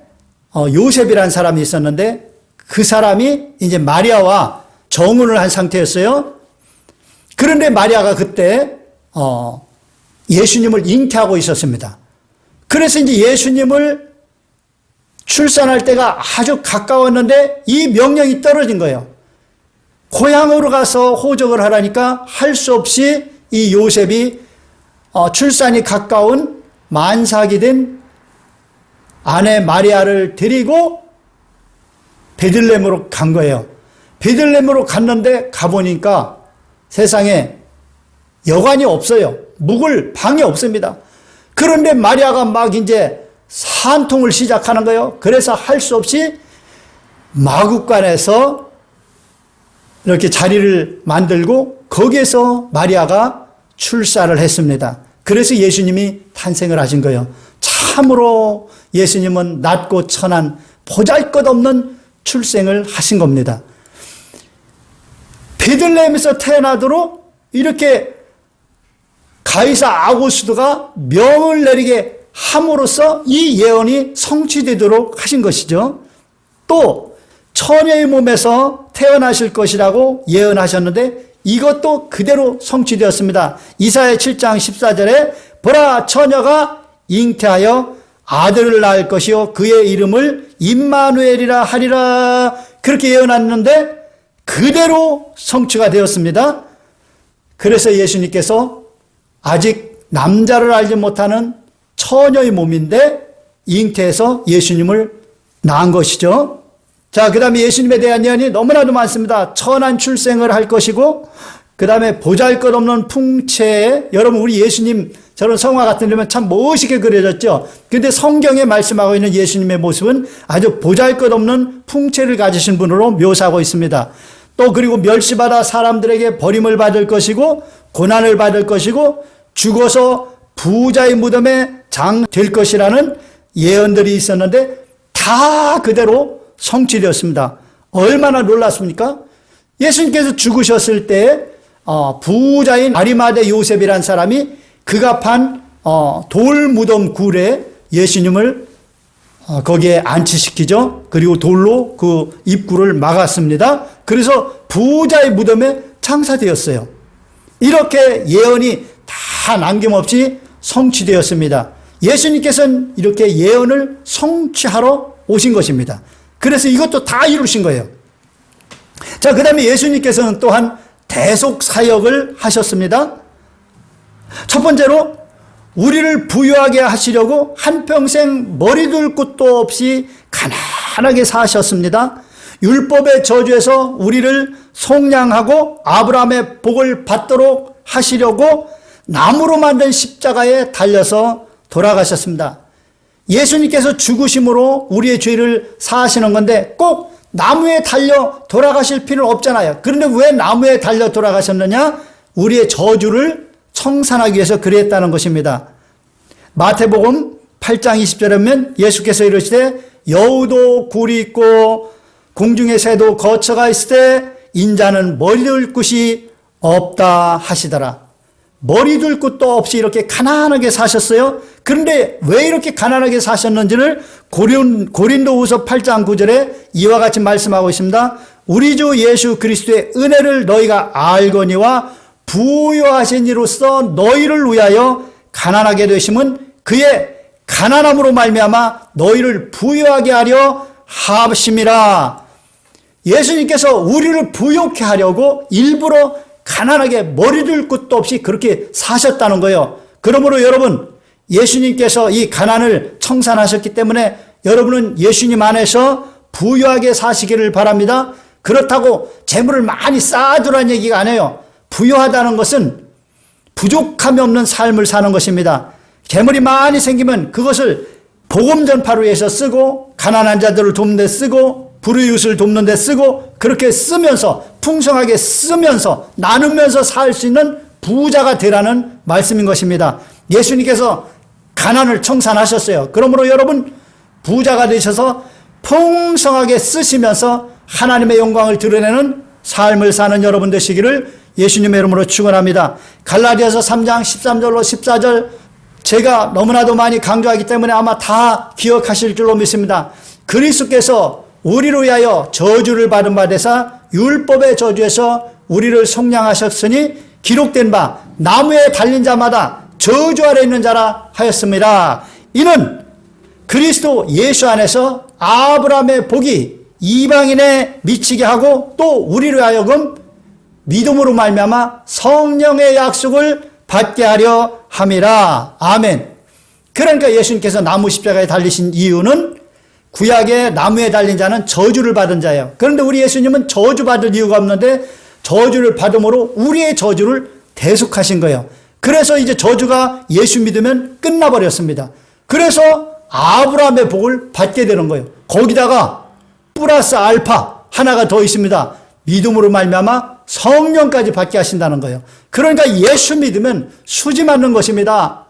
요셉이라는 사람이 있었는데 그 사람이 이제 마리아와 정혼을 한 상태였어요. 그런데 마리아가 그때 예수님을 잉태하고 있었습니다. 그래서 이제 예수님을 출산할 때가 아주 가까웠는데 이 명령이 떨어진 거예요. 고향으로 가서 호적을 하라니까 할 수 없이 이 요셉이 출산이 가까운 만삭이 된 아내 마리아를 데리고 베들레헴으로 간 거예요. 베들레헴으로 갔는데 가보니까 세상에 여관이 없어요. 묵을 방이 없습니다. 그런데 마리아가 막 이제 산통을 시작하는 거예요. 그래서 할 수 없이 마구간에서 이렇게 자리를 만들고 거기에서 마리아가 출산을 했습니다. 그래서 예수님이 탄생을 하신 거예요. 참으로 예수님은 낮고 천한 보잘것없는 출생을 하신 겁니다. 베들레헴에서 태어나도록 이렇게 가이사 아구스도가 명을 내리게 함으로써 이 예언이 성취되도록 하신 것이죠. 또 처녀의 몸에서 태어나실 것이라고 예언하셨는데 이것도 그대로 성취되었습니다. 이사야 7장 14절에 보라, 처녀가 잉태하여 아들을 낳을 것이요 그의 이름을 임마누엘이라 하리라, 그렇게 예언했는데 그대로 성취가 되었습니다. 그래서 예수님께서 아직 남자를 알지 못하는 처녀의 몸인데 잉태해서 예수님을 낳은 것이죠. 자, 그 다음에 예수님에 대한 예언이 너무나도 많습니다. 천한 출생을 할 것이고, 그 다음에 보잘것없는 풍채에, 여러분 우리 예수님 저런 성화 같은 데면 참 멋있게 그려졌죠. 그런데 성경에 말씀하고 있는 예수님의 모습은 아주 보잘것없는 풍채를 가지신 분으로 묘사하고 있습니다. 또 그리고 멸시받아 사람들에게 버림을 받을 것이고 고난을 받을 것이고 죽어서 부자의 무덤에 장 될 것이라는 예언들이 있었는데 다 그대로 성취되었습니다. 얼마나 놀랐습니까? 예수님께서 죽으셨을 때 부자인 아리마대 요셉이라는 사람이 그가 판 돌무덤 굴에 예수님을 거기에 안치시키죠. 그리고 돌로 그 입구를 막았습니다. 그래서 부자의 무덤에 장사되었어요. 이렇게 예언이 다 남김없이 성취되었습니다. 예수님께서는 이렇게 예언을 성취하러 오신 것입니다. 그래서 이것도 다 이루신 거예요. 자, 그 다음에 예수님께서는 또한 대속 사역을 하셨습니다. 첫 번째로 우리를 부유하게 하시려고 한평생 머리둘 곳도 없이 가난하게 사셨습니다. 율법의 저주에서 우리를 속량하고 아브라함의 복을 받도록 하시려고 나무로 만든 십자가에 달려서 돌아가셨습니다. 예수님께서 죽으심으로 우리의 죄를 사하시는 건데 꼭 나무에 달려 돌아가실 필요는 없잖아요. 그런데 왜 나무에 달려 돌아가셨느냐? 우리의 저주를 청산하기 위해서 그랬다는 것입니다. 마태복음 8장 20절에 보면 예수께서 이르시되 여우도 굴이 있고 공중의 새도 거처가 있을 때 인자는 머리둘 곳이 없다 하시더라. 머리둘 곳도 없이 이렇게 가난하게 사셨어요. 그런데 왜 이렇게 가난하게 사셨는지를 고린도후서 8장 9절에 이와 같이 말씀하고 있습니다. 우리 주 예수 그리스도의 은혜를 너희가 알거니와 부유하신 이로써 너희를 위하여 가난하게 되심은 그의 가난함으로 말미암아 너희를 부유하게 하려 하심이라. 예수님께서 우리를 부유케 하려고 일부러 가난하게 머리둘 곳도 없이 그렇게 사셨다는 거예요. 그러므로 여러분, 예수님께서 이 가난을 청산하셨기 때문에 여러분은 예수님 안에서 부유하게 사시기를 바랍니다. 그렇다고 재물을 많이 쌓아두라는 얘기가 아니에요. 부유하다는 것은 부족함이 없는 삶을 사는 것입니다. 재물이 많이 생기면 그것을 복음 전파를 위해서 쓰고 가난한 자들을 돕는 데 쓰고 불우이웃을 돕는 데 쓰고 그렇게 쓰면서 풍성하게 쓰면서 나누면서 살 수 있는 부자가 되라는 말씀인 것입니다. 예수님께서 가난을 청산하셨어요. 그러므로 여러분 부자가 되셔서 풍성하게 쓰시면서 하나님의 영광을 드러내는 삶을 사는 여러분 되시기를 예수님의 이름으로 축원합니다. 갈라디아서 3장 13절로 14절 제가 너무나도 많이 강조하기 때문에 아마 다 기억하실 줄로 믿습니다. 그리스도께서 우리를 위하여 저주를 받은 바 되사 율법의 저주에서 우리를 속량하셨으니 기록된 바 나무에 달린 자마다 저주 아래 있는 자라 하였습니다. 이는 그리스도 예수 안에서 아브라함의 복이 이방인에 미치게 하고 또 우리를 하여금 믿음으로 말미암아 성령의 약속을 받게 하려 함이라. 아멘. 그러니까 예수님께서 나무 십자가에 달리신 이유는 구약의 나무에 달린 자는 저주를 받은 자예요. 그런데 우리 예수님은 저주받을 이유가 없는데 저주를 받음으로 우리의 저주를 대속하신 거예요. 그래서 이제 저주가 예수 믿으면 끝나버렸습니다. 그래서 아브라함의 복을 받게 되는 거예요. 거기다가 플러스 알파 하나가 더 있습니다. 믿음으로 말미암아 성령까지 받게 하신다는 거예요. 그러니까 예수 믿으면 수지 맞는 것입니다.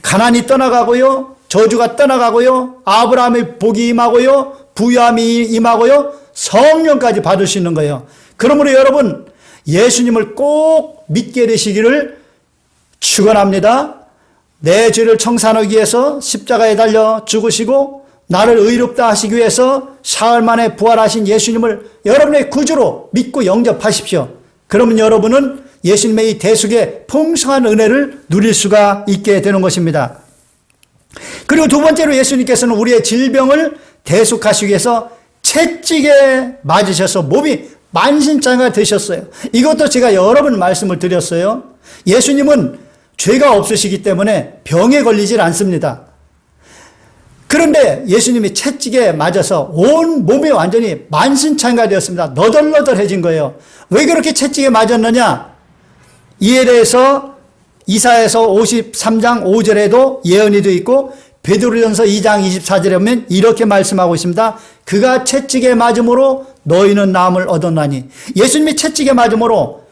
가난이 떠나가고요. 저주가 떠나가고요. 아브라함의 복이 임하고요. 부유함이 임하고요. 성령까지 받을 수 있는 거예요. 그러므로 여러분 예수님을 꼭 믿게 되시기를 축원합니다. 내 죄를 청산하기 위해서 십자가에 달려 죽으시고 나를 의롭다 하시기 위해서 사흘 만에 부활하신 예수님을 여러분의 구주로 믿고 영접하십시오. 그러면 여러분은 예수님의 이 대속의 풍성한 은혜를 누릴 수가 있게 되는 것입니다. 그리고 두 번째로 예수님께서는 우리의 질병을 대속하시기 위해서 채찍에 맞으셔서 몸이 만신창이가 되셨어요. 이것도 제가 여러 번 말씀을 드렸어요. 예수님은 죄가 없으시기 때문에 병에 걸리질 않습니다. 그런데 예수님이 채찍에 맞아서 온 몸이 완전히 만신창이가 되었습니다. 너덜너덜해진 거예요. 왜 그렇게 채찍에 맞았느냐? 이에 대해서 이사야서 53장 5절에도 예언이 되어 있고 베드로전서 2장 24절에 보면 이렇게 말씀하고 있습니다. 그가 채찍에 맞음으로 너희는 나음을 얻었나니. 예수님이 채찍에 맞음으로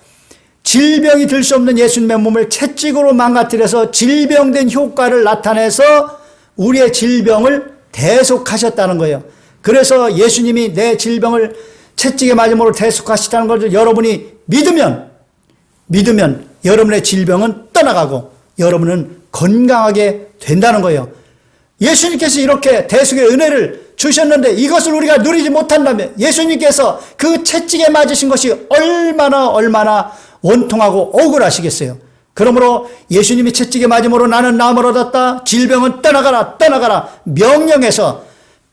질병이 들 수 없는 예수님의 몸을 채찍으로 망가뜨려서 질병된 효과를 나타내서 우리의 질병을 대속하셨다는 거예요. 그래서 예수님이 내 질병을 채찍에 맞음으로 대속하시다는 것을 여러분이 믿으면 여러분의 질병은 떠나가고 여러분은 건강하게 된다는 거예요. 예수님께서 이렇게 대속의 은혜를 주셨는데 이것을 우리가 누리지 못한다면 예수님께서 그 채찍에 맞으신 것이 얼마나 원통하고 억울하시겠어요. 그러므로 예수님이 채찍에 맞음으로 나는 나음을 얻었다. 질병은 떠나가라 명령해서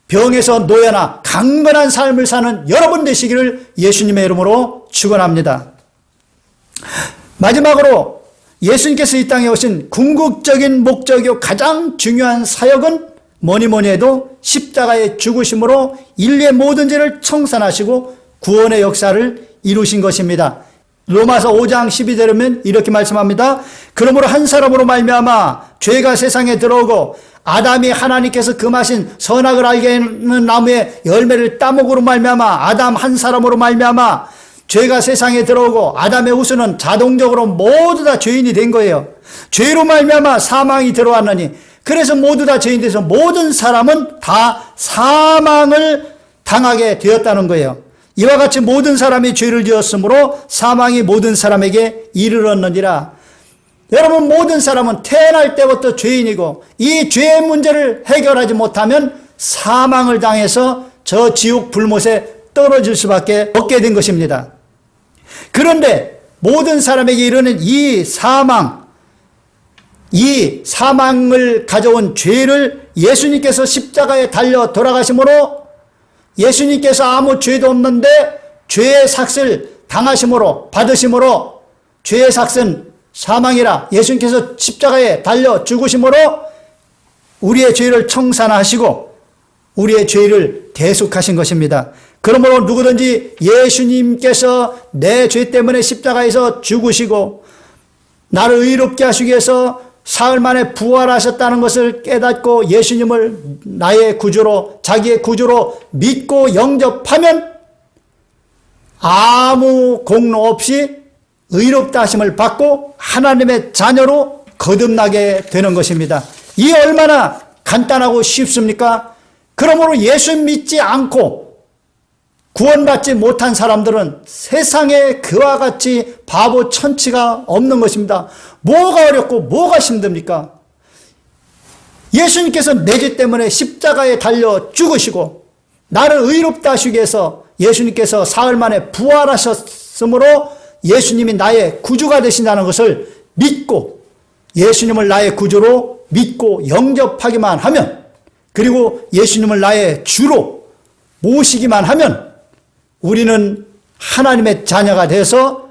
병에서 노여나 강건한 삶을 사는 여러분 되시기를 예수님의 이름으로 축원합니다. 마지막으로 예수님께서 이 땅에 오신 궁극적인 목적이요 가장 중요한 사역은 뭐니 해도 십자가의 죽으심으로 인류의 모든 죄를 청산하시고 구원의 역사를 이루신 것입니다. 로마서 5장 12절에 보면 이렇게 말씀합니다. 그러므로 한 사람으로 말미암아 죄가 세상에 들어오고 아담이 하나님께서 금하신 선악을 알게 하는 나무의 열매를 따먹으로 말미암아 아담 한 사람으로 말미암아 죄가 세상에 들어오고 아담의 후손은 자동적으로 모두 다 죄인이 된 거예요. 죄로 말미암아 사망이 들어왔느니 그래서 모두 다 죄인 돼서 모든 사람은 다 사망을 당하게 되었다는 거예요. 이와 같이 모든 사람이 죄를 지었으므로 사망이 모든 사람에게 이르렀느니라. 여러분 모든 사람은 태어날 때부터 죄인이고 이 죄의 문제를 해결하지 못하면 사망을 당해서 저 지옥 불못에 떨어질 수밖에 없게 된 것입니다. 그런데 모든 사람에게 이르는 이 사망을 가져온 죄를 예수님께서 십자가에 달려 돌아가심으로 예수님께서 아무 죄도 없는데 죄의 삭을 당하심으로 받으심으로 죄의 삭은 사망이라 예수님께서 십자가에 달려 죽으심으로 우리의 죄를 청산하시고 우리의 죄를 대속하신 것입니다. 그러므로 누구든지 예수님께서 내 죄 때문에 십자가에서 죽으시고 나를 의롭게 하시기 위해서 사흘 만에 부활하셨다는 것을 깨닫고 예수님을 나의 구주로 자기의 구주로 믿고 영접하면 아무 공로 없이 의롭다 하심을 받고 하나님의 자녀로 거듭나게 되는 것입니다. 이 얼마나 간단하고 쉽습니까? 그러므로 예수 믿지 않고 구원받지 못한 사람들은 세상에 그와 같이 바보 천치가 없는 것입니다. 뭐가 어렵고 뭐가 힘듭니까? 예수님께서 내 죄 때문에 십자가에 달려 죽으시고 나를 의롭다 하시기 위해서 예수님께서 사흘 만에 부활하셨으므로 예수님이 나의 구주가 되신다는 것을 믿고 예수님을 나의 구주로 믿고 영접하기만 하면 그리고 예수님을 나의 주로 모시기만 하면 우리는 하나님의 자녀가 돼서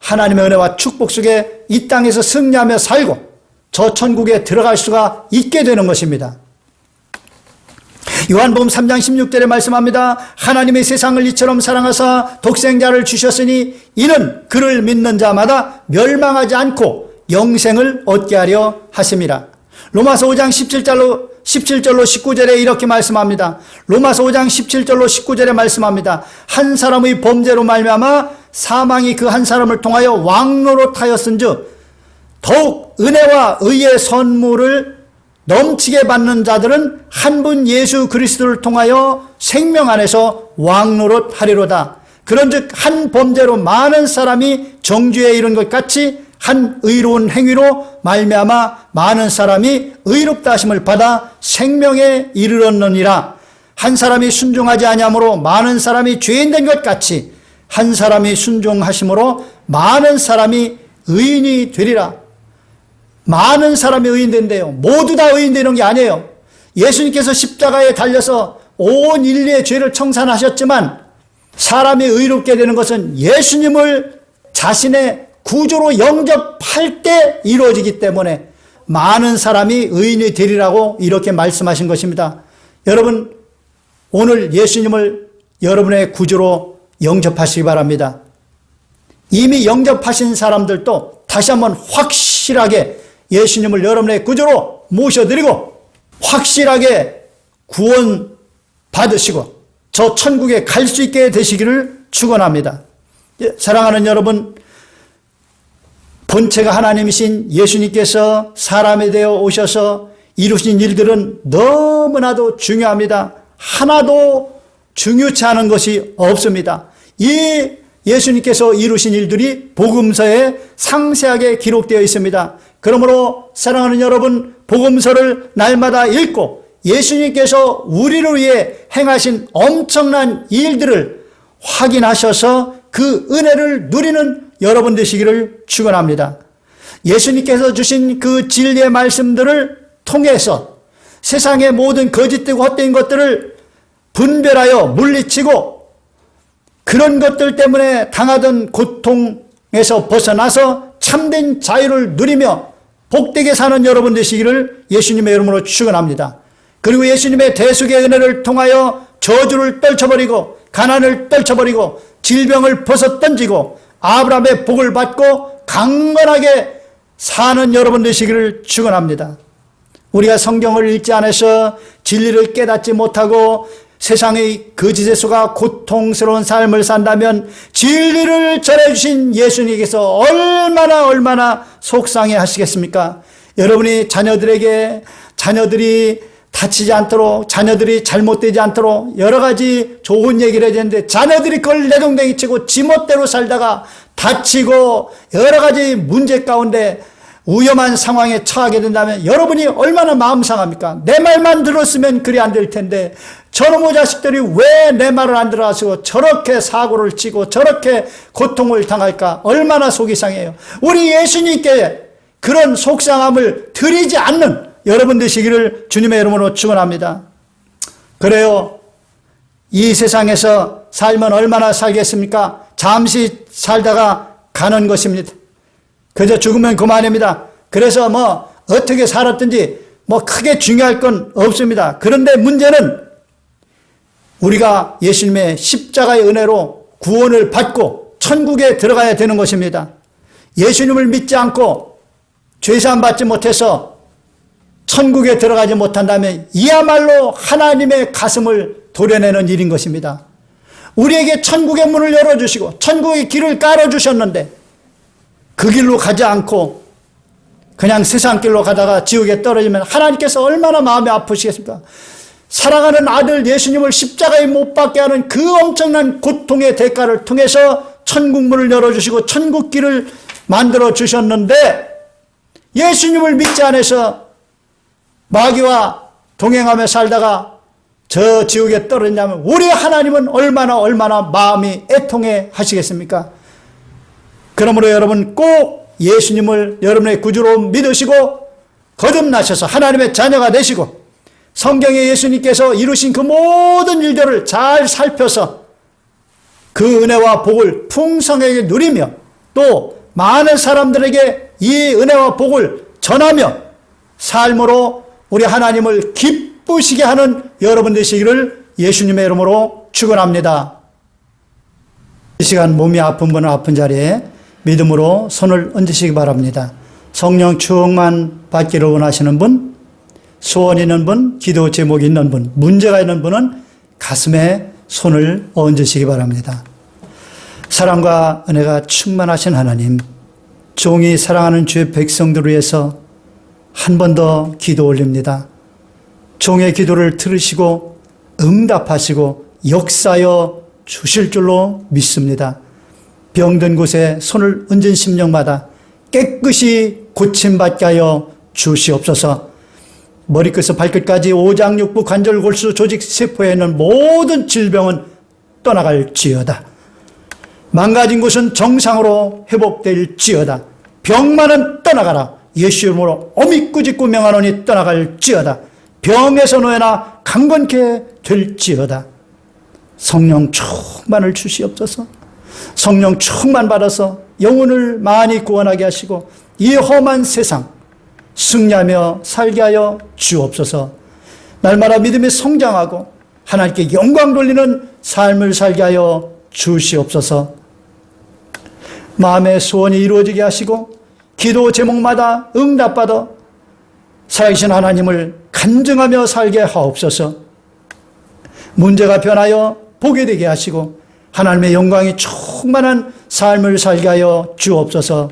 하나님의 은혜와 축복 속에 이 땅에서 승리하며 살고 저 천국에 들어갈 수가 있게 되는 것입니다. 요한복음 3장 16절에 말씀합니다. 하나님의 세상을 이처럼 사랑하사 독생자를 주셨으니 이는 그를 믿는 자마다 멸망하지 않고 영생을 얻게 하려 하심이라. 로마서 5장 17절로 19절에 이렇게 말씀합니다. 로마서 5장 17절로 19절에 말씀합니다. 한 사람의 범죄로 말미암아 사망이 그 한 사람을 통하여 왕노릇하였은즉 더욱 은혜와 의의 선물을 넘치게 받는 자들은 한 분 예수 그리스도를 통하여 생명 안에서 왕노릇하리로다. 그런즉 한 범죄로 많은 사람이 정죄에 이른 것 같이 한 의로운 행위로 말미암아 많은 사람이 의롭다 하심을 받아 생명에 이르렀느니라. 한 사람이 순종하지 아니함으로 많은 사람이 죄인 된 것 같이 한 사람이 순종하심으로 많은 사람이 의인이 되리라. 많은 사람이 의인된대요. 모두 다 의인되는 게 아니에요. 예수님께서 십자가에 달려서 온 인류의 죄를 청산하셨지만 사람이 의롭게 되는 것은 예수님을 자신의 구주로 영접할 때 이루어지기 때문에 많은 사람이 의인이 되리라고 이렇게 말씀하신 것입니다. 여러분, 오늘 예수님을 여러분의 구주로 영접하시기 바랍니다. 이미 영접하신 사람들도 다시 한번 확실하게 예수님을 여러분의 구주로 모셔드리고 확실하게 구원 받으시고 저 천국에 갈 수 있게 되시기를 축원합니다. 사랑하는 여러분, 본체가 하나님이신 예수님께서 사람이 되어 오셔서 이루신 일들은 너무나도 중요합니다. 하나도 중요치 않은 것이 없습니다. 이 예수님께서 이루신 일들이 복음서에 상세하게 기록되어 있습니다. 그러므로 사랑하는 여러분, 복음서를 날마다 읽고 예수님께서 우리를 위해 행하신 엄청난 일들을 확인하셔서 그 은혜를 누리는 여러분 되시기를 축원합니다. 예수님께서 주신 그 진리의 말씀들을 통해서 세상의 모든 거짓되고 헛된 것들을 분별하여 물리치고 그런 것들 때문에 당하던 고통에서 벗어나서 참된 자유를 누리며 복되게 사는 여러분 되시기를 예수님의 이름으로 축원합니다. 그리고 예수님의 대속의 은혜를 통하여 저주를 떨쳐버리고 가난을 떨쳐버리고 질병을 벗어던지고 아브라함의 복을 받고 강건하게 사는 여러분 되시기를 축원합니다. 우리가 성경을 읽지 않아서 진리를 깨닫지 못하고 세상의 거짓의 수가 고통스러운 삶을 산다면 진리를 전해주신 예수님께서 얼마나 속상해 하시겠습니까? 여러분이 자녀들이 다치지 않도록, 자녀들이 잘못되지 않도록 여러 가지 좋은 얘기를 해야 되는데 자녀들이 그걸 내동댕이 치고 지멋대로 살다가 다치고 여러 가지 문제 가운데 위험한 상황에 처하게 된다면 여러분이 얼마나 마음 상합니까? 내 말만 들었으면 그리 안 될 텐데 저놈의 자식들이 왜 내 말을 안 들어가시고 저렇게 사고를 치고 저렇게 고통을 당할까? 얼마나 속이 상해요. 우리 예수님께 그런 속상함을 드리지 않는 여러분 되시기를 주님의 이름으로 축원합니다. 그래요. 이 세상에서 살면 얼마나 살겠습니까? 잠시 살다가 가는 것입니다. 그저 죽으면 그만입니다. 그래서 어떻게 살았든지 크게 중요할 건 없습니다. 그런데 문제는 우리가 예수님의 십자가의 은혜로 구원을 받고 천국에 들어가야 되는 것입니다. 예수님을 믿지 않고 죄사함 받지 못해서 천국에 들어가지 못한다면 이야말로 하나님의 가슴을 도려내는 일인 것입니다. 우리에게 천국의 문을 열어주시고 천국의 길을 깔아주셨는데 그 길로 가지 않고 그냥 세상 길로 가다가 지옥에 떨어지면 하나님께서 얼마나 마음이 아프시겠습니까? 사랑하는 아들 예수님을 십자가에 못 박게 하는 그 엄청난 고통의 대가를 통해서 천국 문을 열어주시고 천국 길을 만들어 주셨는데 예수님을 믿지 않아서 마귀와 동행하며 살다가 저 지옥에 떨어지냐면 우리 하나님은 얼마나 마음이 애통해 하시겠습니까? 그러므로 여러분 꼭 예수님을 여러분의 구주로 믿으시고 거듭나셔서 하나님의 자녀가 되시고 성경에 예수님께서 이루신 그 모든 일들을 잘 살펴서 그 은혜와 복을 풍성하게 누리며 또 많은 사람들에게 이 은혜와 복을 전하며 삶으로 우리 하나님을 기쁘시게 하는 여러분 되시기를 예수님의 이름으로 축원합니다. 이 시간 몸이 아픈 분은 아픈 자리에 믿음으로 손을 얹으시기 바랍니다. 성령 충만 받기를 원하시는 분, 소원 있는 분, 기도 제목이 있는 분, 문제가 있는 분은 가슴에 손을 얹으시기 바랍니다. 사랑과 은혜가 충만하신 하나님, 종이 사랑하는 주의 백성들을 위해서 한 번 더 기도 올립니다. 종의 기도를 들으시고 응답하시고 역사여 주실 줄로 믿습니다. 병든 곳에 손을 얹은 심령마다 깨끗이 고침받게 하여 주시옵소서. 머리끝에서 발끝까지 오장육부 관절 골수 조직 세포에 있는 모든 질병은 떠나갈지어다. 망가진 곳은 정상으로 회복될지어다. 병만은 떠나가라. 예수 이름으로 어미꾸짓고 명하노니 떠나갈지어다. 병에서 노예나 강건케 될지어다. 성령 충만을 주시옵소서. 성령 충만 받아서 영혼을 많이 구원하게 하시고 이 험한 세상 승리하며 살게 하여 주옵소서. 날마다 믿음이 성장하고 하나님께 영광 돌리는 삶을 살게 하여 주시옵소서. 마음의 소원이 이루어지게 하시고 기도 제목마다 응답받아 살아계신 하나님을 간증하며 살게 하옵소서. 문제가 변하여 보게 되게 하시고 하나님의 영광이 충만한 삶을 살게 하여 주옵소서.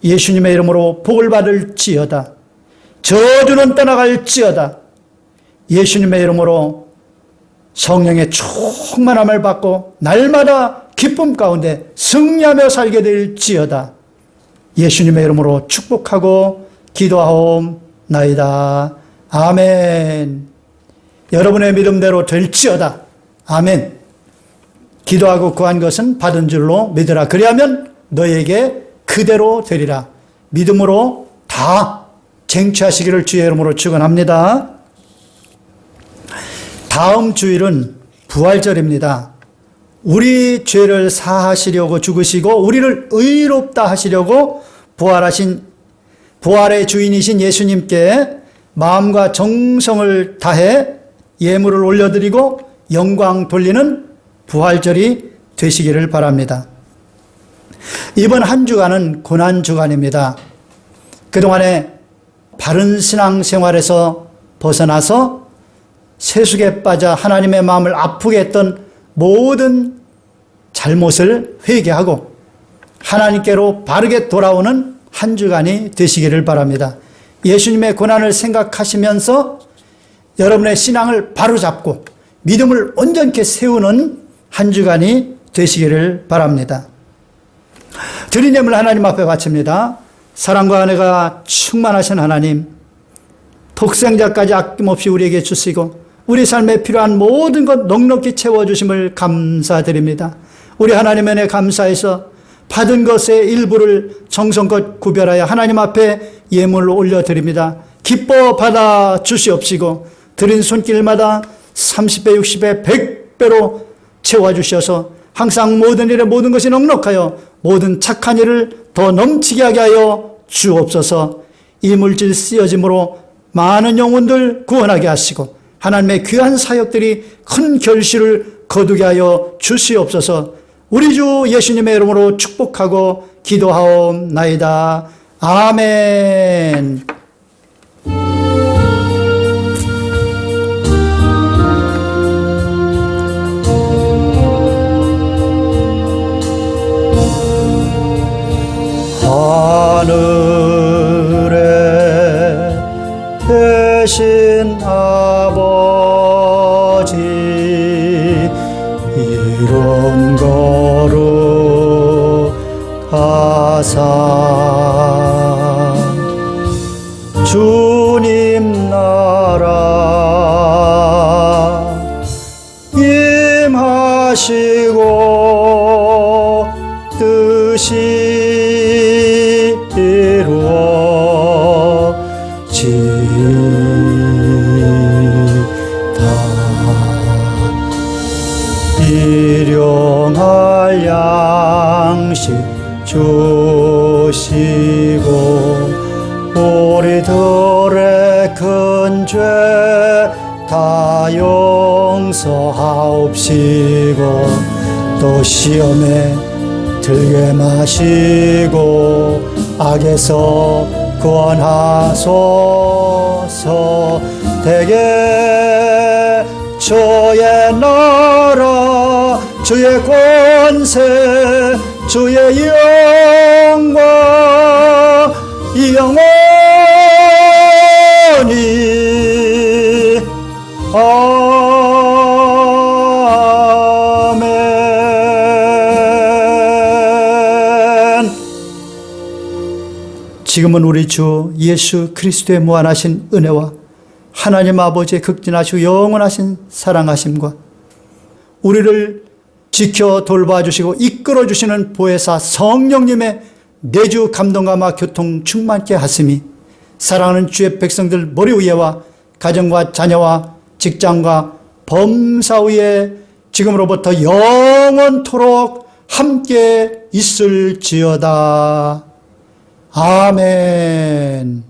예수님의 이름으로 복을 받을지어다. 저주는 떠나갈지어다. 예수님의 이름으로 성령의 충만함을 받고 날마다 기쁨 가운데 승리하며 살게 될지어다. 예수님의 이름으로 축복하고 기도하옵나이다. 아멘. 여러분의 믿음대로 될지어다. 아멘. 기도하고 구한 것은 받은 줄로 믿으라. 그리하면 너에게 그대로 되리라. 믿음으로 다 쟁취하시기를 주의 이름으로 축원합니다. 다음 주일은 부활절입니다. 우리 죄를 사하시려고 죽으시고 우리를 의롭다 하시려고 부활의 주인이신 예수님께 마음과 정성을 다해 예물을 올려드리고 영광 돌리는 부활절이 되시기를 바랍니다. 이번 한 주간은 고난주간입니다. 그동안에 바른 신앙생활에서 벗어나서 세속에 빠져 하나님의 마음을 아프게 했던 모든 잘못을 회개하고 하나님께로 바르게 돌아오는 한 주간이 되시기를 바랍니다. 예수님의 고난을 생각하시면서 여러분의 신앙을 바로잡고 믿음을 온전히 세우는 한 주간이 되시기를 바랍니다. 드린 예물 하나님 앞에 바칩니다. 사랑과 은혜가 충만하신 하나님, 독생자까지 아낌없이 우리에게 주시고 우리 삶에 필요한 모든 것 넉넉히 채워주심을 감사드립니다. 우리 하나님의 은혜 감사해서 받은 것의 일부를 정성껏 구별하여 하나님 앞에 예물로 올려드립니다. 기뻐 받아 주시옵시고 드린 손길마다 30배, 60배, 100배로 채워주셔서 항상 모든 일에 모든 것이 넉넉하여 모든 착한 일을 더 넘치게 하게 하여 주옵소서. 이 물질 쓰여짐으로 많은 영혼들 구원하게 하시고 하나님의 귀한 사역들이 큰 결실을 거두게 하여 주시옵소서. 우리 주 예수님의 이름으로 축복하고 기도하옵나이다. 아멘. 하늘에 계신 아버지, 이름 거룩하사 주님 나라 임하시고 뜻이 일용할 양식 주시고 우리들의 큰 죄 다 용서하옵시고 또 시험에 들게 마시고 악에서 구원하소서. 대개 주의 나라 주의 권세 주의 영광 영원히 아멘. 지금은 우리 주 예수 그리스도의 무한하신 은혜와 하나님 아버지의 극진하시고 영원하신 사랑하심과 우리를 지켜 돌봐주시고 이끌어주시는 보혜사 성령님의 내주 감동감화 교통 충만케 하심이 사랑하는 주의 백성들 머리 위에와 가정과 자녀와 직장과 범사 위에 지금으로부터 영원토록 함께 있을지어다. 아멘.